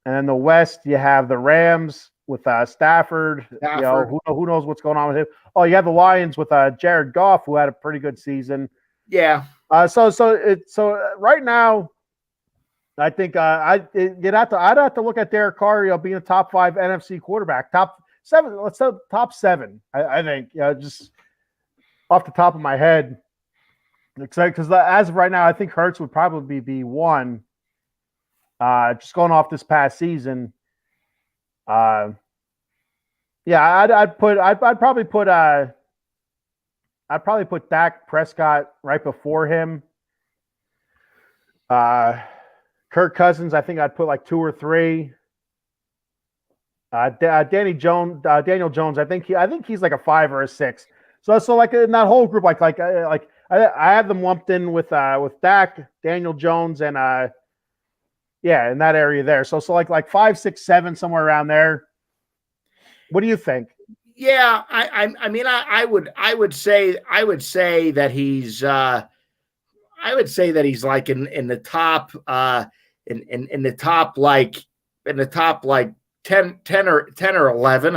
then the West, you have the Rams with Stafford. You know, who knows what's going on with him? Oh, you have the Lions with Jared Goff, who had a pretty good season. Yeah. So right now, I think I'd have to look at Derek Carr, being a top 5 NFC quarterback, top 7. Let's say top 7. I think, just off the top of my head, because as of right now, I think Hurts would probably be 1. Just going off this past season. I'd probably put Dak Prescott right before him. Kirk Cousins, I think I'd put like 2 or 3. Daniel Jones, I think he's like a 5 or a 6. So like in that whole group, I have them lumped in with Dak, Daniel Jones, and in that area there. So like 5, 6, 7, somewhere around there. What do you think? Yeah, I mean, I would say that he's like in the top in the top like 10 or 11.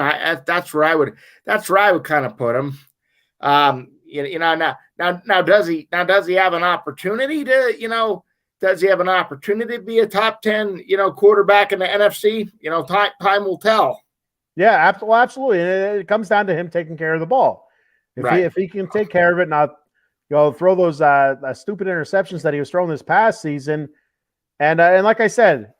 That's where I would kind of put him. Now does he have an opportunity to, does he have an opportunity to be a top 10, quarterback in the NFC? Time will tell. Yeah, absolutely. And it comes down to him taking care of the ball. If he can take care of it, not throw those stupid interceptions that he was throwing this past season. And like I said,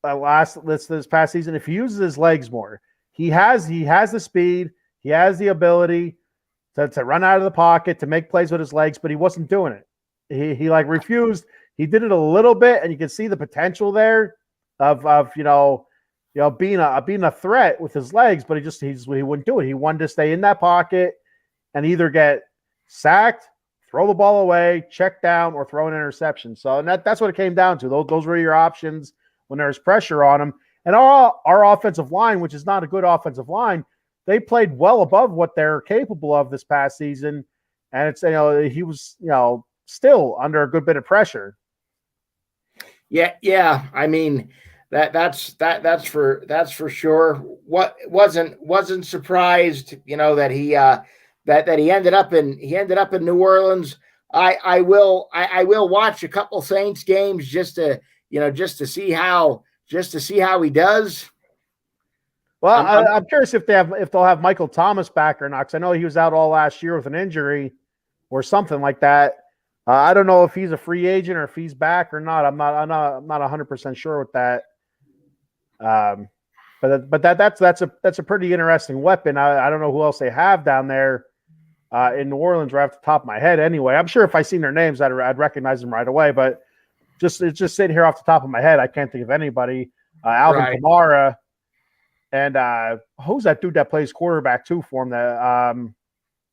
this past season, if he uses his legs more, he has the speed, he has the ability to run out of the pocket, to make plays with his legs, but he wasn't doing it. He refused. He did it a little bit, and you can see the potential there of being a threat with his legs, but he wouldn't do it. He wanted to stay in that pocket and either get sacked, throw the ball away, check down, or throw an interception. So that's what it came down to. Those were your options when there was pressure on him. And our offensive line, which is not a good offensive line, they played well above what they're capable of this past season. And it's he was still under a good bit of pressure. Yeah. I mean, that's for sure. What wasn't surprised, that he that he ended up in New Orleans. I will watch a couple Saints games just to see how he does. Well, I'm curious if they'll have Michael Thomas back or not, because I know he was out all last year with an injury or something like that. I don't know if he's a free agent or if he's back or not. I'm not 100% sure with that. But that's a pretty interesting weapon. I don't know who else they have down there in New Orleans right off the top of my head. Anyway, I'm sure if I seen their names, I'd recognize them right away. But it's just sitting here off the top of my head, I can't think of anybody. Alvin Kamara, and who's that dude that plays quarterback too for him? That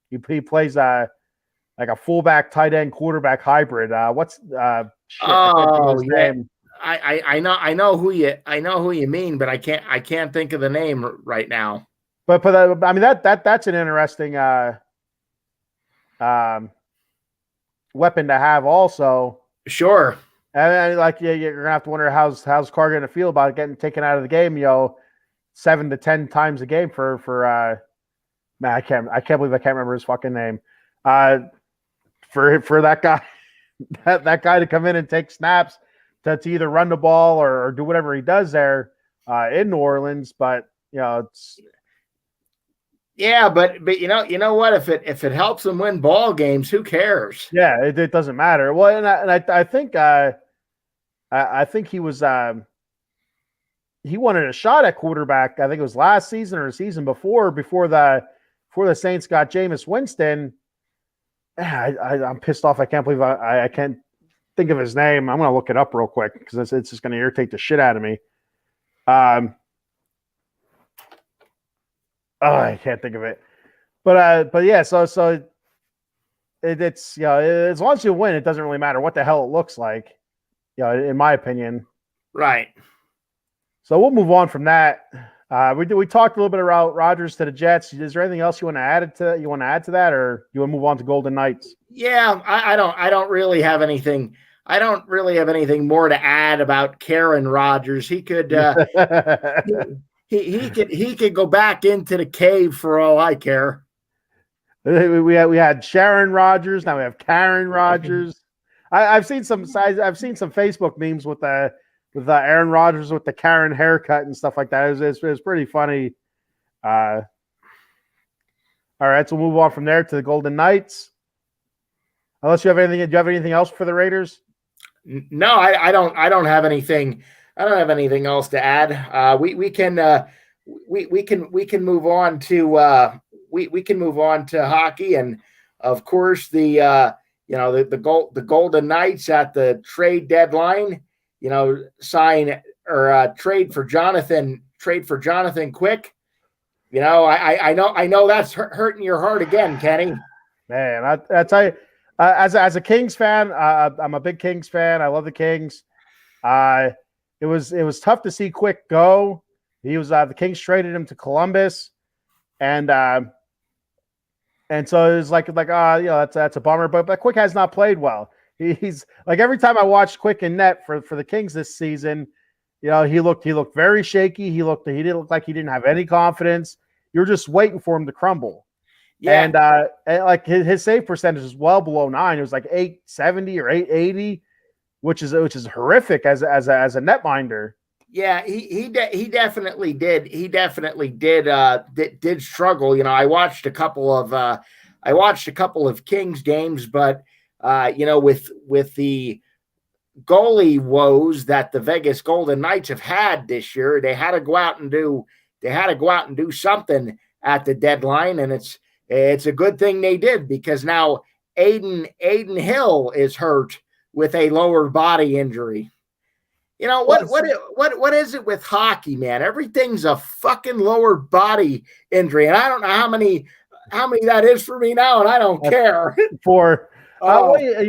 he plays like a fullback, tight end, quarterback hybrid. What's his name? I know who you mean, but I can't think of the name right now. But I mean that's an interesting weapon to have also. Sure. And like you're gonna have to wonder how's Carr gonna feel about getting taken out of the game, 7 to 10 times a game for man, I can't believe I can't remember his fucking name. For that guy. that guy to come in and take snaps to either run the ball or do whatever he does there in New Orleans. But it's but you know what? If it helps them win ball games, who cares? yeah, it doesn't matter. Well, I think I think he was he wanted a shot at quarterback. I think it was last season or the season before the Saints got Jameis Winston. I'm pissed off. I can't believe I can't think of his name. I'm going to look it up real quick because it's just going to irritate the shit out of me. I can't think of it. But yeah, so it's as long as you win, it doesn't really matter what the hell it looks like. In my opinion. Right. So we'll move on from that. We talked a little bit about Rodgers to the Jets. Is there anything else you want to add to that, or you want to move on to Golden Knights? Yeah, I don't really have anything. I don't really have anything more to add about Karen Rodgers. He could he could go back into the cave for all I care. We had Sharon Rodgers. Now we have Karen Rodgers. I've seen some Facebook memes with Aaron Rodgers with the Karen haircut and stuff like that. It was pretty funny. All right, so we'll move on from there to the Golden Knights. Unless you have anything, do you have anything else for the Raiders? No, I don't have anything. I don't have anything else to add. We can move on to we can move on to hockey, and of course the Golden Knights at the trade deadline, sign or trade for Jonathan Quick. I know that's hurting your heart again, Kenny. Man, I tell you, as a Kings fan, I'm a big Kings fan. I love the Kings. It was tough to see Quick go. He was the Kings traded him to Columbus, and so it was like that's a bummer. But Quick has not played well. He's like every time I watched Quick in net for the Kings this season, he looked very shaky. He didn't look like he didn't have any confidence. You're just waiting for him to crumble. Yeah. And like his save percentage is well below 9. It was like 870 or 880, which is horrific as a netminder. Yeah, he definitely did. He definitely did struggle. I watched a couple of Kings games, but with the goalie woes that the Vegas Golden Knights have had this year, they had to go out and do something at the deadline, and it's a good thing they did, because now Aiden Hill is hurt with a lower body injury. What is it with hockey, man? Everything's a fucking lower body injury, and I don't know how many that is for me now, and I don't care. You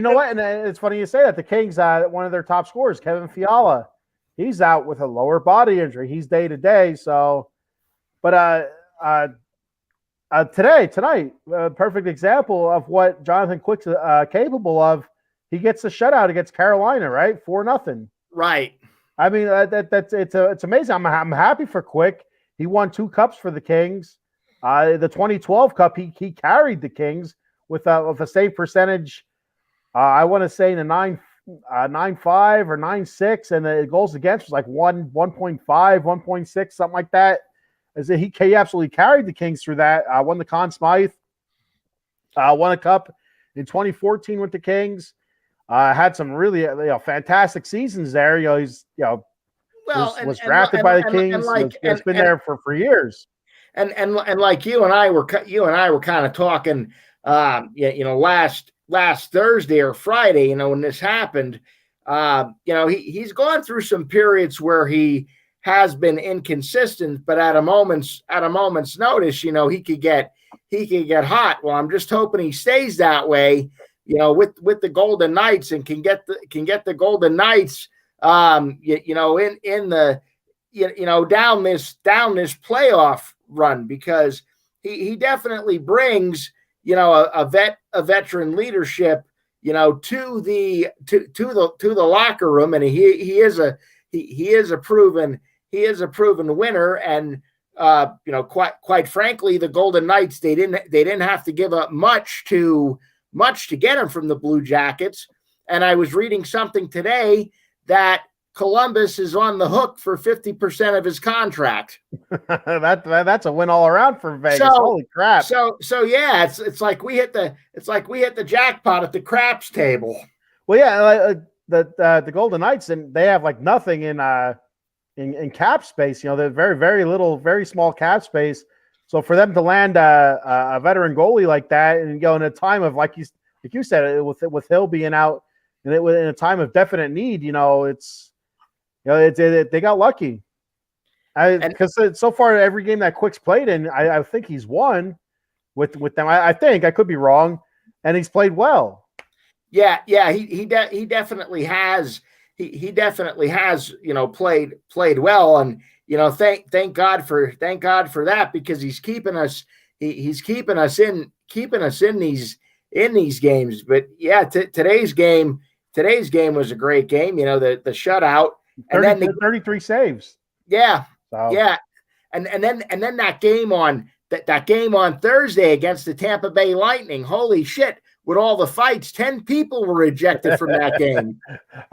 know what? And it's funny you say that. The Kings, one of their top scorers, Kevin Fiala, he's out with a lower body injury. He's day to day. So, but tonight, a perfect example of what Jonathan Quick's capable of. He gets a shutout against Carolina, right? 4-0. Right. I mean, it's amazing. I'm happy for Quick. He won 2 cups for the Kings. The 2012 Cup, he carried the Kings with a save percentage. I want to say in the 9.5 or 9.6, and the goals against was like 1.5, 1.6, something like that. As he absolutely carried the Kings through that. Won the Conn Smythe. Won a cup in 2014 with the Kings. Had some really fantastic seasons there. He's was drafted by the Kings. It's been there for years. And like you and I were kind of talking, last Thursday or Friday, when this happened, he's gone through some periods where he has been inconsistent, but at a moment's notice, he could get hot. Well, I'm just hoping he stays that way, with the Golden Knights, and can get the Golden Knights, in the, down this playoff run, because he definitely brings, a veteran leadership, to the locker room, and he is a proven winner, and quite frankly, the Golden Knights, they didn't have to give up much to get him from the Blue Jackets. And I was reading something today that Columbus is on the hook for 50% of his contract. That's a win all around for Vegas. So, Holy crap! So yeah, it's like we hit the jackpot at the craps table. Well, yeah, the Golden Knights, and they have like nothing in cap space. You know, they're very little, very small cap space. So for them to land a veteran goalie like that, and in a time of like you said, with Hill being out, and in a time of definite need, they got lucky. Because so far every game that Quick's played in, I think he's won with them. I think I could be wrong, and he's played well. Yeah, he definitely has. He definitely has, played well, and thank God for that, because he's keeping us in these games. But yeah, today's game was a great game. The shutout, and then 33 saves. Yeah. So. Yeah. And then that game on Thursday against the Tampa Bay Lightning. Holy shit. With all the fights, 10 people were ejected from that game.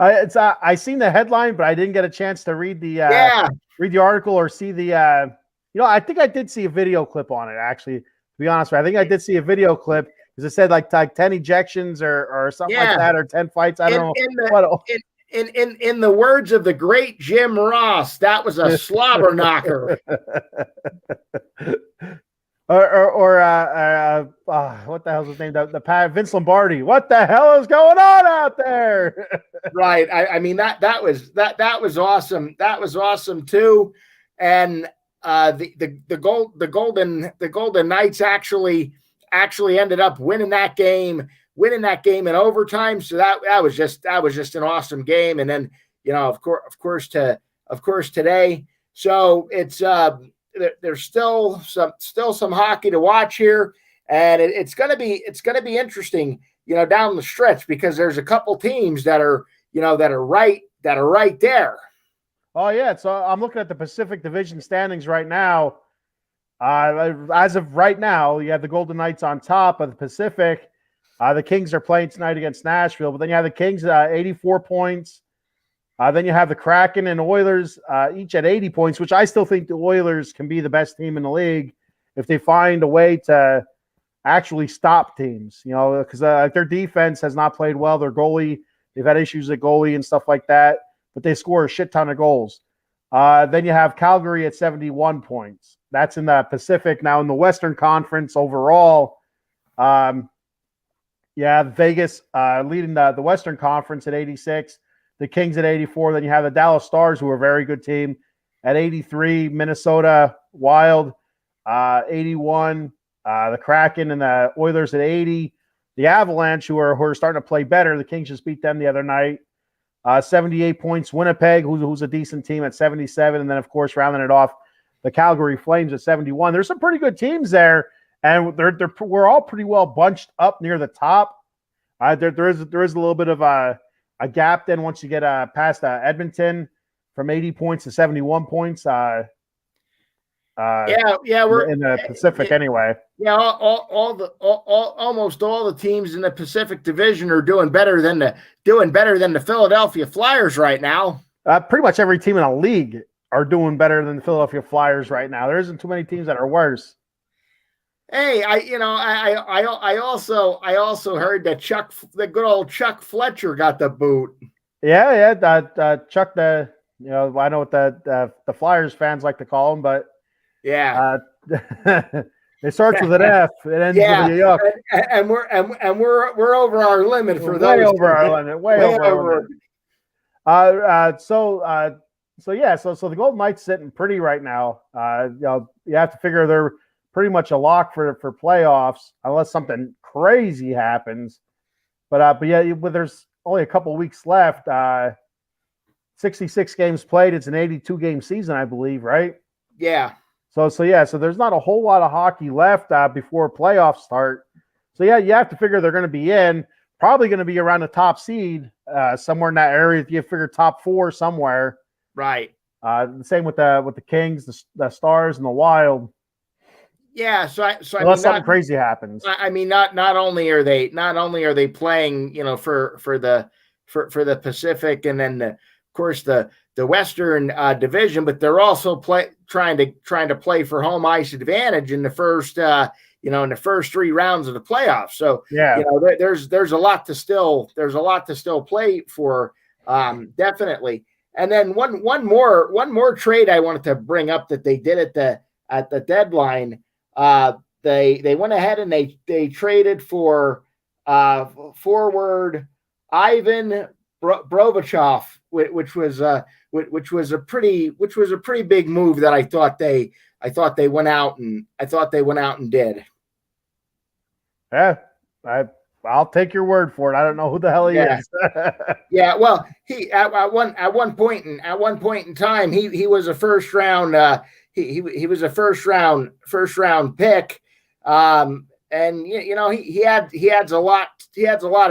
I seen the headline, but I didn't get a chance to read the article or see the I think I did see a video clip on it, actually, to be honest with you. I think I did see a video clip because it said like 10 ejections or something like that, or 10 fights. I don't know. In the words of the great Jim Ross, that was a slobber knocker. Or what the hell's his name? The Vince Lombardi. What the hell is going on out there? Right. I mean that was awesome. That was awesome too. And the Golden Knights actually ended up winning that game in overtime. So that was just an awesome game. And then of course today. So it's there's still some hockey to watch here, and it's gonna be interesting, down the stretch, because there's a couple teams that are right there. Oh yeah, so I'm looking at the Pacific Division standings right now. As of right now, you have the Golden Knights on top of the Pacific. The Kings are playing tonight against Nashville, but then you have the Kings 84 points. Then you have the Kraken and Oilers each at 80 points, which I still think the Oilers can be the best team in the league if they find a way to actually stop teams, because their defense has not played well. Their goalie, they've had issues at goalie and stuff like that, but they score a shit ton of goals. Then you have Calgary at 71 points. That's in the Pacific. Now in the Western Conference overall, Vegas leading the Western Conference at 86. The Kings at 84. Then you have the Dallas Stars, who are a very good team, at 83. Minnesota Wild, 81. The Kraken and the Oilers at 80. The Avalanche, who are starting to play better. The Kings just beat them the other night. 78 points. Winnipeg, who's a decent team, at 77. And then, of course, rounding it off, the Calgary Flames at 71. There's some pretty good teams there, and we're all pretty well bunched up near the top. There is a little bit of a gap then once you get past Edmonton, from 80 points to 71 points. We're in the Pacific anyway. Yeah, almost all the teams in the Pacific Division are doing better than the Philadelphia Flyers right now. Pretty much every team in the league are doing better than the Philadelphia Flyers right now. There isn't too many teams that are worse. Hey, I also heard that the good old Chuck Fletcher got the boot. Yeah. Chuck, I know what the Flyers fans like to call him, but yeah, it starts with an F. It ends with a yuck. And we're over our limit for those. Way over our limit. Way over our limit. So the Golden Knights sitting pretty right now. You have to figure they're pretty much a lock for playoffs unless something crazy happens. But there's only a couple weeks left. 66 games played. It's an 82 game season, I believe, right? Yeah. So there's not a whole lot of hockey left before playoffs start. So you have to figure they're going to be in, probably going to be around the top seed somewhere in that area. You figure top 4 somewhere. Right. The same with the Kings, the Stars, and the Wild. Yeah, so unless something crazy happens. I mean, not only are they playing, for for the Pacific, and then of course the Western Division. But they're also trying to play for home ice advantage in the first in the first 3 rounds of the playoffs. So Yeah. There's a lot to still play for, definitely. And then one more trade I wanted to bring up that they did at the deadline. They went ahead and they traded for forward Ivan Brobichov, which was a pretty big move that I thought they went out and did. Yeah, I'll take your word for it. I don't know who the hell he is. Yeah, well, he at one point in time he was a first round he was a first round pick, and he adds a lot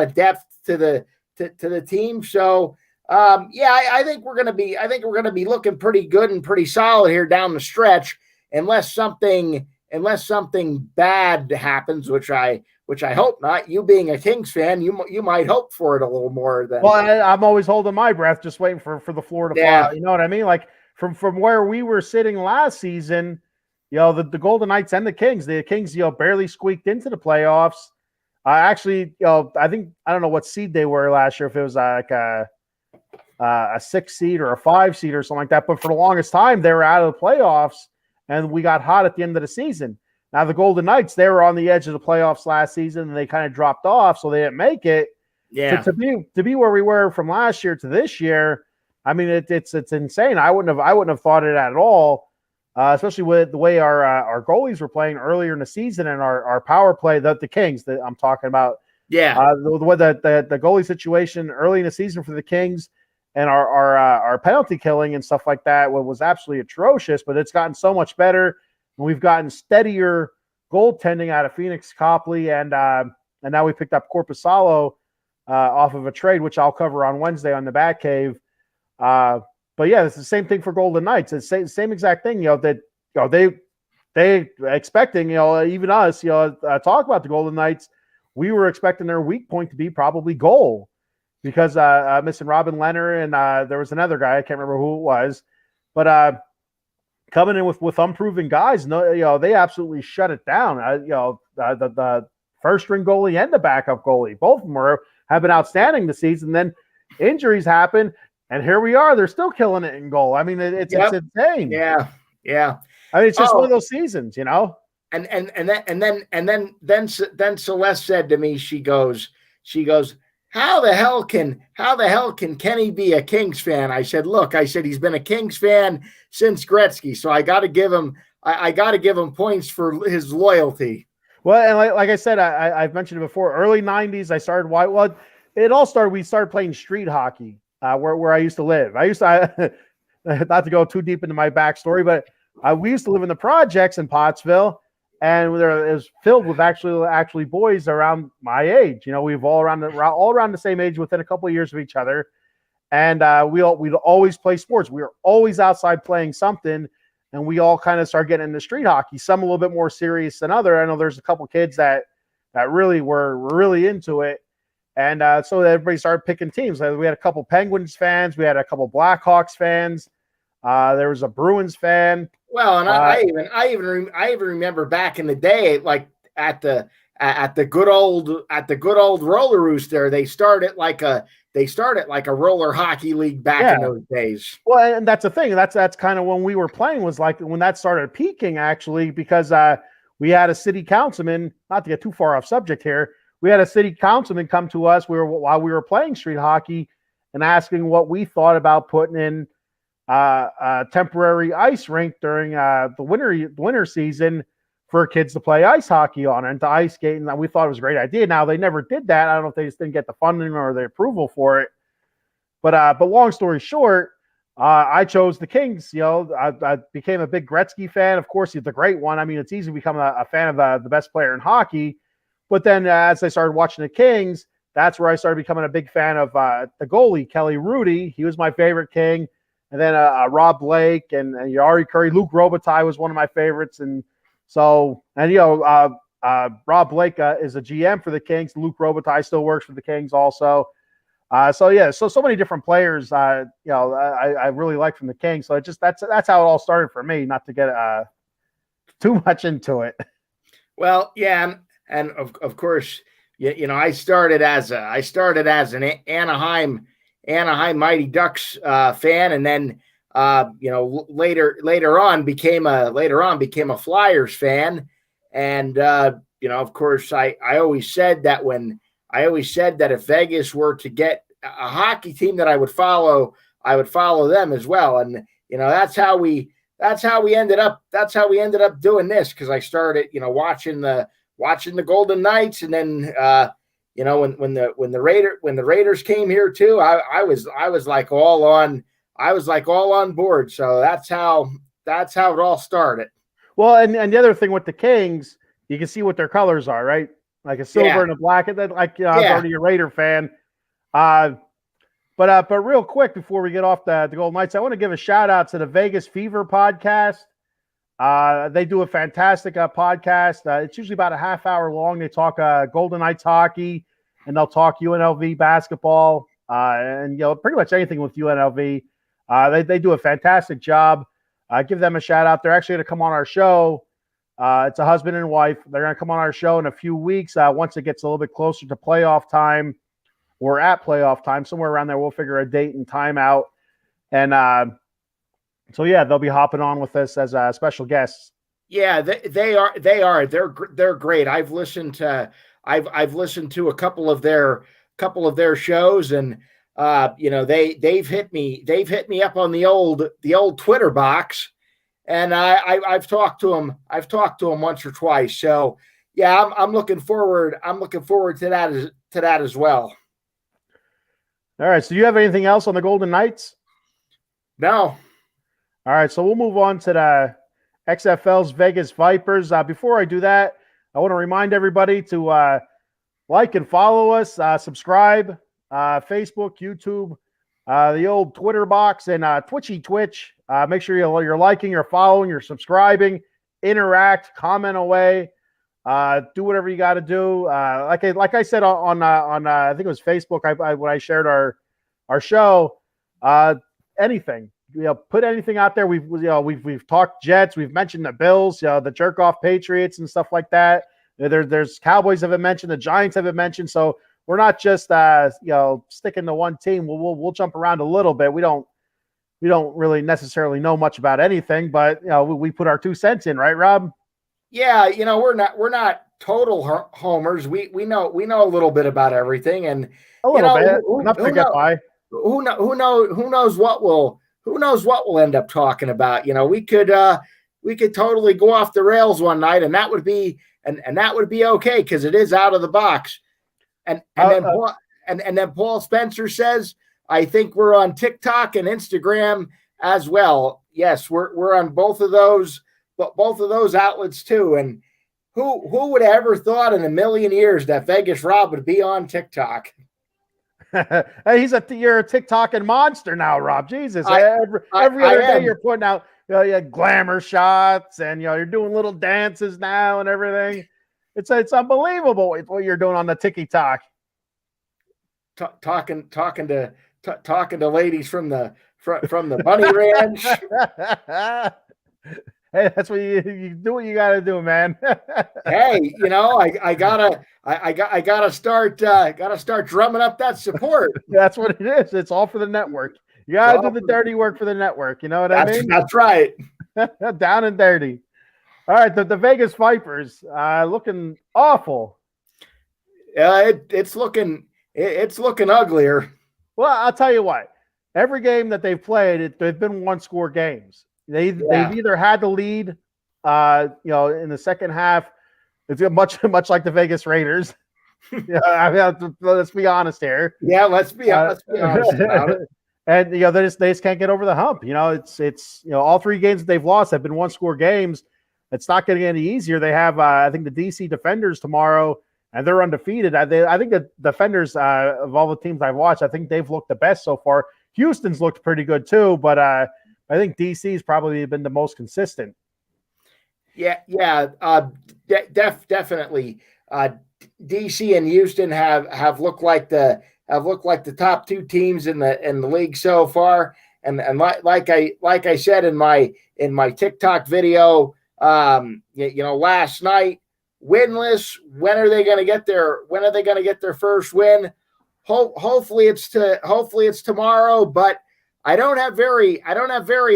of depth to the team. So I think we're gonna be looking pretty good and pretty solid here down the stretch, unless something bad happens, which I hope not. You being a Kings fan, you might hope for it a little more than. Well, I'm always holding my breath, just waiting for the floor to fall. You know what I mean? Like from where we were sitting last season, the Golden Knights and the Kings barely squeaked into the playoffs. Actually, I don't know what seed they were last year, if it was like a 6 seed or a 5 seed or something like that. But for the longest time, they were out of the playoffs, and we got hot at the end of the season. Now, the Golden Knights, they were on the edge of the playoffs last season, and they kind of dropped off, so they didn't make it. Yeah. To be where we were from last year to this year, I mean, it's insane. I wouldn't have thought it at all, especially with the way our goalies were playing earlier in the season, and our power play, the Kings that I'm talking about. Yeah. The way the goalie situation early in the season for the Kings and our penalty killing and stuff like that was absolutely atrocious, but it's gotten so much better. We've gotten steadier goaltending out of Phoenix Copley, and now we picked up Korpisalo off of a trade, which I'll cover on Wednesday on the Batcave. But yeah, it's the same thing for Golden Knights. It's the same exact thing. They expecting even us talk about the Golden Knights. We were expecting their weak point to be probably goal, because missing Robin Leonard, and there was another guy, I can't remember who it was, but coming in with unproven guys, they absolutely shut it down. The first string goalie and the backup goalie, both of them have been outstanding this season. Then injuries happen, and here we are. They're still killing it in goal. I mean, it's insane. Yeah. I mean, it's just one of those seasons, And then Celeste said to me, she goes, How the hell can Kenny be a Kings fan? I said, look, he's been a Kings fan since Gretzky, so I got to give him points for his loyalty. Well, and like I said, I've mentioned it before. Early '90s, I started. Well, it all started. We started playing street hockey where I used to live. I not to go too deep into my backstory, but we used to live in the projects in Pottsville. And it was filled with actually boys around my age. We've all around the same age, within a couple of years of each other, and we'd always play sports. We were always outside playing something, and we all kind of started getting into street hockey. Some a little bit more serious than other. I know there's a couple kids that really were really into it, and so everybody started picking teams. We had a couple Penguins fans, we had a couple Blackhawks fans. There was a Bruins fan. Well, and I even remember back in the day, like at the good old Rolleroos there, they started like a roller hockey league back in those days. Well, and that's the thing. That's kind of when we were playing, was like when that started peaking, actually, because we had a city councilman, not to get too far off subject here, we had a city councilman come to us while we were playing street hockey and asking what we thought about putting in a temporary ice rink during the winter season for kids to play ice hockey on and to ice skate. And we thought it was a great idea. Now, they never did that. I don't know if they just didn't get the funding or the approval for it. But long story short, I chose the Kings. I became a big Gretzky fan. Of course, he's the great one. I mean, it's easy to become a fan of the best player in hockey. But then as I started watching the Kings, that's where I started becoming a big fan of the goalie, Kelly Rudy. He was my favorite King. And then Rob Blake and Yari Curry. Luc Robitaille was one of my favorites. And so, Rob Blake is a GM for the Kings. Luc Robitaille still works for the Kings also. So yeah, so many different players. I really like from the Kings. So that's how it all started for me. Not to get too much into it. Well, yeah, and of course, I started as an Anaheim Mighty Ducks fan, and then later on became a Flyers fan, and of course, I always said that if Vegas were to get a hockey team that I would follow them as well, and that's how we ended up doing this, because I started watching the Golden Knights, and then when the Raiders came here too, I was like all on board. So that's how it all started. Well, and the other thing with the Kings, you can see what their colors are, right? Like a silver and a black, and then I was already a Raider fan. But real quick before we get off the Golden Knights, I want to give a shout out to the Vegas Fever podcast. They do a fantastic podcast. It's usually about a half hour long. They talk Golden Knights hockey, and they'll talk UNLV basketball, and pretty much anything with UNLV. They do a fantastic job. Give them a shout out. They're actually going to come on our show. It's a husband and wife. They're going to come on our show in a few weeks. Once it gets a little bit closer to playoff time, or at playoff time, somewhere around there, we'll figure a date and time out. And so yeah, they'll be hopping on with us as special guests. Yeah, they are. They're great. I've listened to a couple of their shows, and they've hit me up on the old Twitter box, and I've talked to them. I've talked to them once or twice. So yeah, I'm looking forward to that as well. All right. So do you have anything else on the Golden Knights? No. All right. So we'll move on to the XFL's Vegas Vipers. Before I do that, I want to remind everybody to like and follow us, subscribe, Facebook, YouTube, the old Twitter box, and Twitch. Make sure you're liking, you're following, you're subscribing, interact, comment away. Do whatever you got to do. Like I said on I think it was Facebook. When I shared our show, anything, put anything out there. We've talked Jets. We've mentioned the Bills, the jerk off Patriots and stuff like that. There's Cowboys have been mentioned. The Giants have been mentioned. So we're not just sticking to one team. We'll jump around a little bit. We don't really necessarily know much about anything, but we put our 2 cents in, right, Rob? Yeah, we're not total homers. We know a little bit about everything, and a little bit enough to get by. Who knows what we'll end up talking about? We could totally go off the rails one night, and that would be okay, because it is out of the box. And then Paul Spencer says, I think we're on TikTok and Instagram as well. Yes, we're on both of those outlets too. And who would have ever thought in a million years that Vegas Rob would be on TikTok? Hey, you're a TikToking monster now, Rob. Jesus, every other day you're putting out glamour shots, and you're doing little dances now and everything. It's unbelievable what you're doing on the TikTok. Talking to ladies from the Bunny Ranch. Hey, that's what you do. What you got to do, man. Hey, I gotta start drumming up that support. That's what it is. It's all for the network. You got to do the dirty work for the network. You know what I mean? That's right. Down and dirty. All right, the Vegas Vipers looking awful. It's looking uglier. Well, I'll tell you what. Every game that they've played, they've been 1-score games. They've either had the lead, in the second half. It's much like the Vegas Raiders. Let's be honest here. Yeah, let's be honest about it. And they just can't get over the hump. It's all 3 games that they've lost have been 1-score games. It's not getting any easier. They have I think the DC Defenders tomorrow, and they're undefeated. I think the Defenders of all the teams I've watched, I think they've looked the best so far. Houston's looked pretty good too, but I think DC's probably been the most consistent. Yeah, definitely. DC and Houston have looked like the have looked like the top two teams in the league so far. And like I said in my TikTok video, last night, winless. When are they going to get their first win? Hopefully it's tomorrow, but I don't have very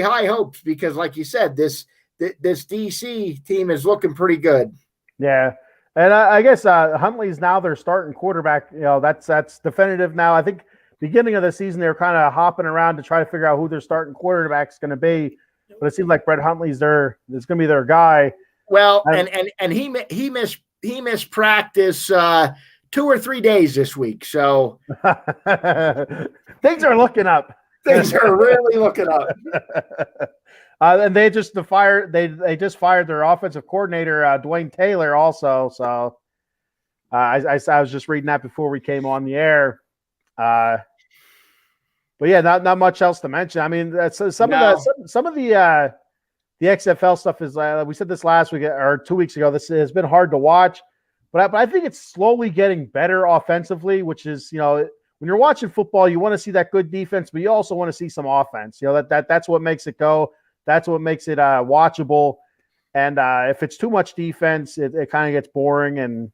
high hopes because, like you said, this DC team is looking pretty good. Yeah. And I guess Huntley's now their starting quarterback. That's definitive now. I think beginning of the season, they were kind of hopping around to try to figure out who their starting quarterback's going to be. But it seems like Brett Huntley's is going to be their guy. Well, and he missed practice 2 or 3 days this week. So things are looking up. Things are really looking up. And they just fired their offensive coordinator, Dwayne Taylor, also. So I was just reading that before we came on the air. But yeah, not much else to mention. I mean, some of the XFL stuff is. We said this last week or 2 weeks ago. This has been hard to watch, but I think it's slowly getting better offensively. Which is, when you're watching football, you want to see that good defense, but you also want to see some offense. That's what makes it go. That's what makes it watchable. And if it's too much defense, it kind of gets boring.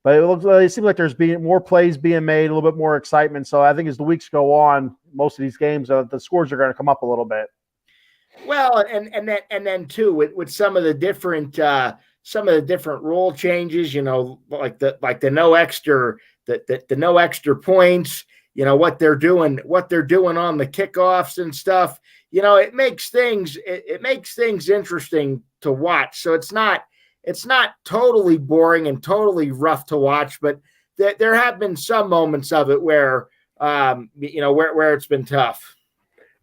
But it seems like there's more plays being made, a little bit more excitement. So I think as the weeks go on, most of these games, the scores are going to come up a little bit. Well, and then too with some of the different rule changes, like the no extra no extra points, what they're doing on the kickoffs and stuff. It makes things interesting to watch. So it's not totally boring and totally rough to watch, but there have been some moments of it where it's been tough.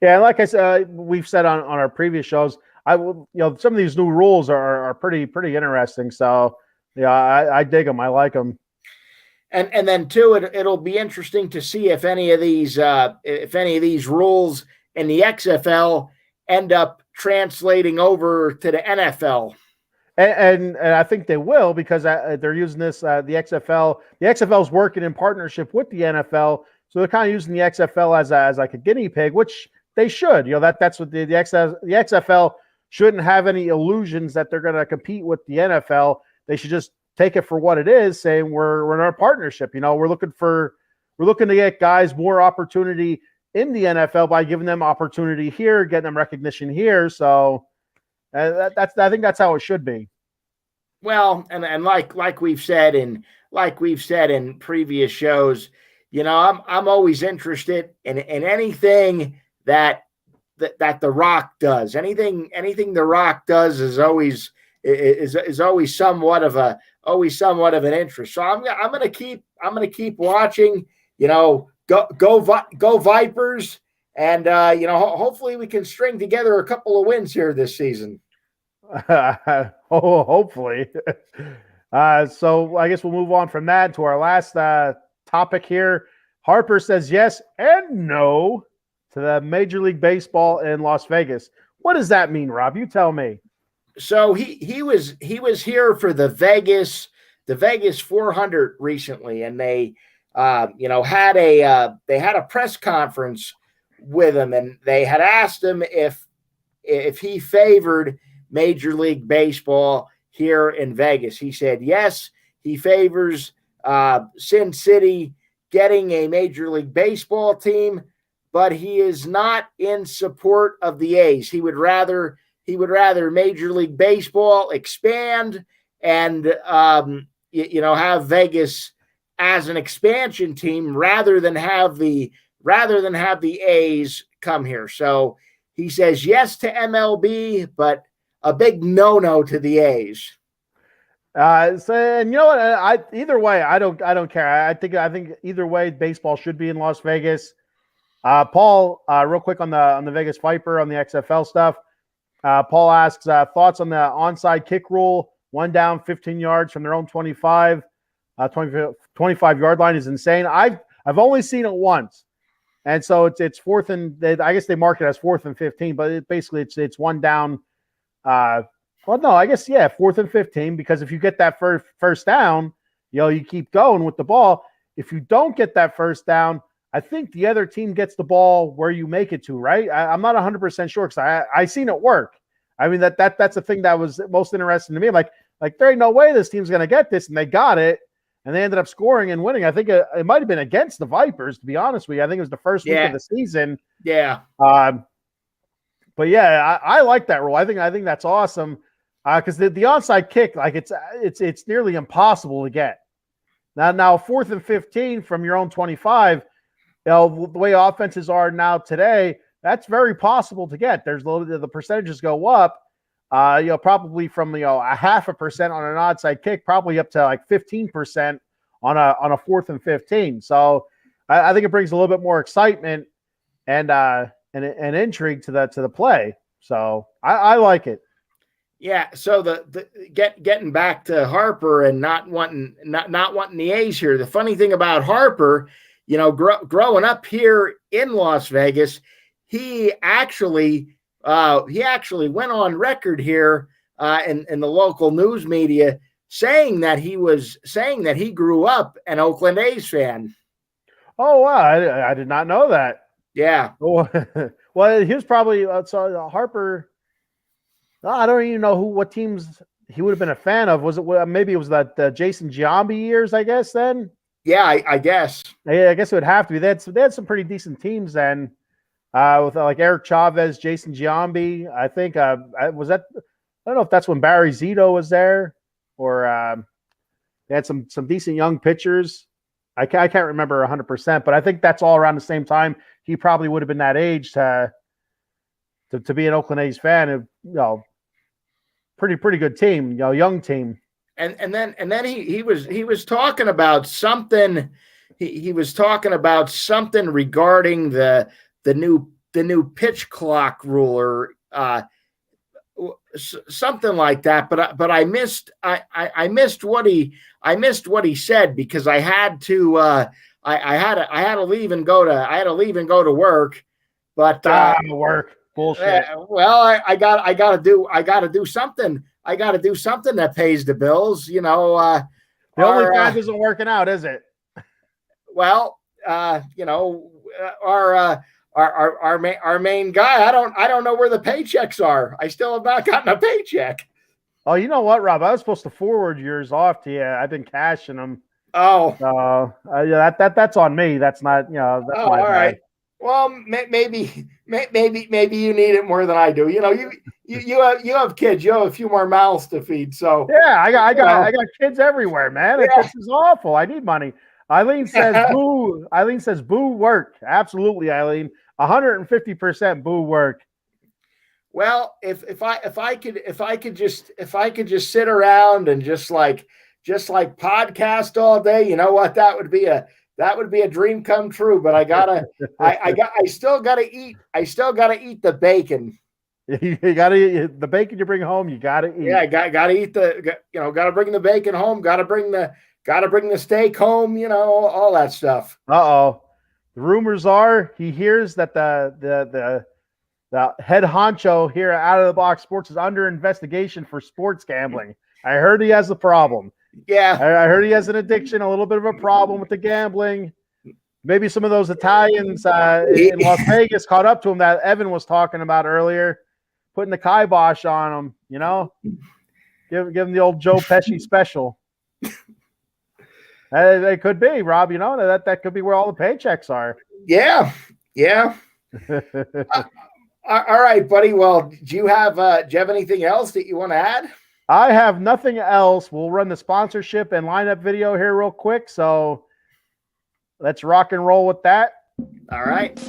Yeah, like I said, we've said on our previous shows, some of these new rules are pretty interesting. So yeah, I dig them. I like them. And then too, it'll be interesting to see if any of these rules in the XFL end up translating over to the NFL. And I think they will because they're using this the XFL. The XFL is working in partnership with the NFL, so they're kind of using the XFL as like a guinea pig, which they should. That's what the XFL shouldn't have any illusions that they're going to compete with the NFL. They should just take it for what it is, saying we're in our partnership. We're looking to get guys more opportunity in the NFL by giving them opportunity here, getting them recognition here. So I think that's how it should be. Well, and like we've said in previous shows, I'm always interested in anything that The Rock does. Anything The Rock does is always somewhat of an interest. So I'm gonna keep watching. Go Vipers, and hopefully we can string together a couple of wins here this season. Hopefully. So I guess we'll move on from that to our last topic here. Harper says yes and no to the Major League Baseball in Las Vegas. What does that mean, Rob? You tell me. So he was here for the Vegas 400 recently, and they had a press conference with him, and they had asked him if he favored Major League Baseball here in Vegas. He said yes, he favors Sin City getting a Major League Baseball team, but he is not in support of the A's. He would rather Major League Baseball expand and have Vegas as an expansion team rather than have the A's come here. So he says yes to MLB, but a big no to the A's. And you know what? Either way, I don't care. I think either way, baseball should be in Las Vegas. Paul, real quick on the Vegas Viper on the XFL stuff. Paul asks thoughts on the onside kick rule. 1 down, 15 yards from their own 25 yard line is insane. I've only seen it once, and so it's fourth and I guess they mark it as 4th and 15, but it's 1 down. Well, no, I guess 4th and 15 because if you get that first down, you keep going with the ball. if you don't get that first down, I think the other team gets the ball where you make it to, right? I'm not 100% sure because I seen it work. I mean, that's the thing that was most interesting to me. Like there ain't no way this team's going to get this, and they got it, and they ended up scoring and winning. I think it might have been against the Vipers, to be honest with you. I think it was the first week of the season. Yeah. But yeah, I like that rule. I think that's awesome because the onside kick, like it's nearly impossible to get. Now 4th and 15 from your own 25. The way offenses are now today, that's very possible to get. The percentages go up. Probably from a 0.5% on an onside kick, probably up to like 15% on a 4th and 15. So I think it brings a little bit more excitement and intrigue to the play. So I like it. Yeah. So getting back to Harper and not wanting the A's here. The funny thing about Harper, growing up here in Las Vegas, he actually went on record here in the local news media saying that he grew up an Oakland A's fan. Oh wow, I did not know that. Yeah. Well, he was probably Harper. I don't even know what teams he would have been a fan of. Was it maybe it was the Jason Giambi years? I guess then. Yeah, I guess. Yeah, I guess it would have to be. They had some pretty decent teams then, with like Eric Chavez, Jason Giambi. I think was that. I don't know if that's when Barry Zito was there, or they had some decent young pitchers. I can't remember 100%, but I think that's all around the same time. He probably would have been that age to be an Oakland A's fan. Pretty good team, young team. And then he was talking about something. He was talking about something regarding the new pitch clock rule or something like that. But I missed what he said because I had to leave and go to work. But work bullshit. Well, I got to do something. I got to do something that pays the bills. The OnlyFans isn't working out, is it? Well, our main guy. I don't know where the paychecks are. I still have not gotten a paycheck. Oh, you know what, Rob? I was supposed to forward yours off to you. I've been cashing them. Oh, yeah, that's on me. That's not, that's my all right. Well, maybe you need it more than I do. You have kids. You have a few more mouths to feed. So yeah, I got kids everywhere, man. Yeah. This is awful. I need money. Eileen says boo. Eileen says boo work. Absolutely, Eileen. 150% boo work. Well, if I could just sit around and just like podcast all day, you know what? That would be a dream come true. But I still gotta eat the bacon. You gotta eat the bacon you bring home. You gotta eat. Yeah, gotta eat gotta bring the bacon home. Gotta bring the steak home. All that stuff. The rumors are he hears that the head honcho here at Out of the Box Sports is under investigation for sports gambling. I heard he has a problem. Yeah, I heard he has an addiction, a little bit of a problem with the gambling. Maybe some of those Italians in Las Vegas caught up to him that Evan was talking about earlier, putting the kibosh on him. Give him the old Joe Pesci special. It could be, Rob. That could be where all the paychecks are. Yeah. All right, buddy. Well, do you have anything else that you want to add? I have nothing else. We'll run the sponsorship and lineup video here real quick. So let's rock and roll with that. All right.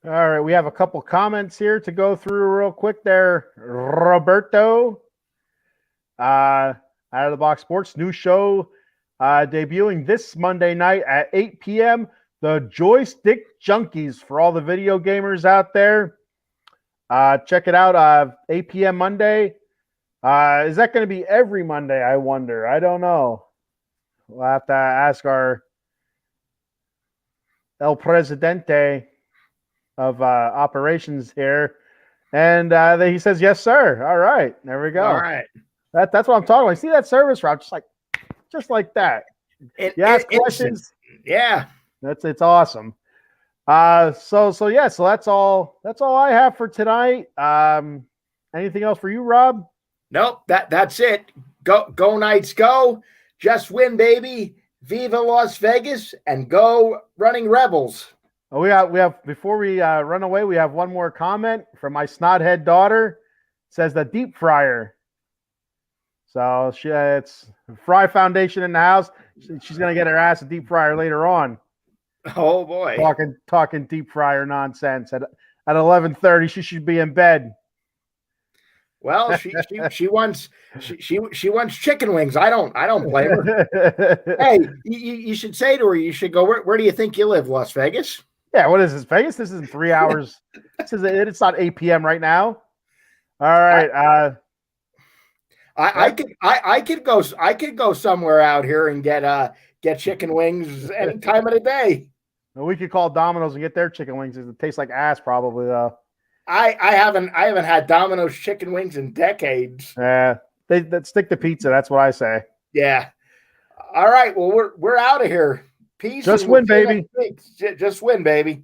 All right, we have a couple comments here to go through real quick there. Roberto, out of the box sports, new show debuting this Monday night at 8 p.m. The Joystick Junkies, for all the video gamers out there. Check it out, 8 p.m. Monday. Is that going to be every Monday, I wonder? I don't know. We'll have to ask our El Presidente of operations here. And he says, yes, sir. All right. There we go. All right. That's what I'm talking about. See that service route, just like that. You ask questions. Yeah. It's awesome. So that's all I have for tonight. Anything else for you, Rob? Nope, that's it. Go Knights, go. Just win, baby. Viva Las Vegas, and go Running Rebels. Oh, we have before we run away, we have one more comment from my snothead daughter. It says the deep fryer. So it's Fry Foundation in the house. She's gonna get her ass a deep fryer later on. Oh boy, talking deep fryer nonsense at 11:30. She should be in bed. Well, she wants chicken wings. I don't blame her. Hey, you should say to her, you should go, where do you think you live? Las Vegas? Yeah, what is this? Vegas? This is in 3 hours. It's not 8 p.m. right now. All right. I could go somewhere out here and get chicken wings any time of the day. We could call Domino's and get their chicken wings. It tastes like ass, probably though. I haven't had Domino's chicken wings in decades. Yeah, they stick to pizza. That's what I say. Yeah. All right. Well, we're out of here. Peace. Just win, baby. Just win, baby.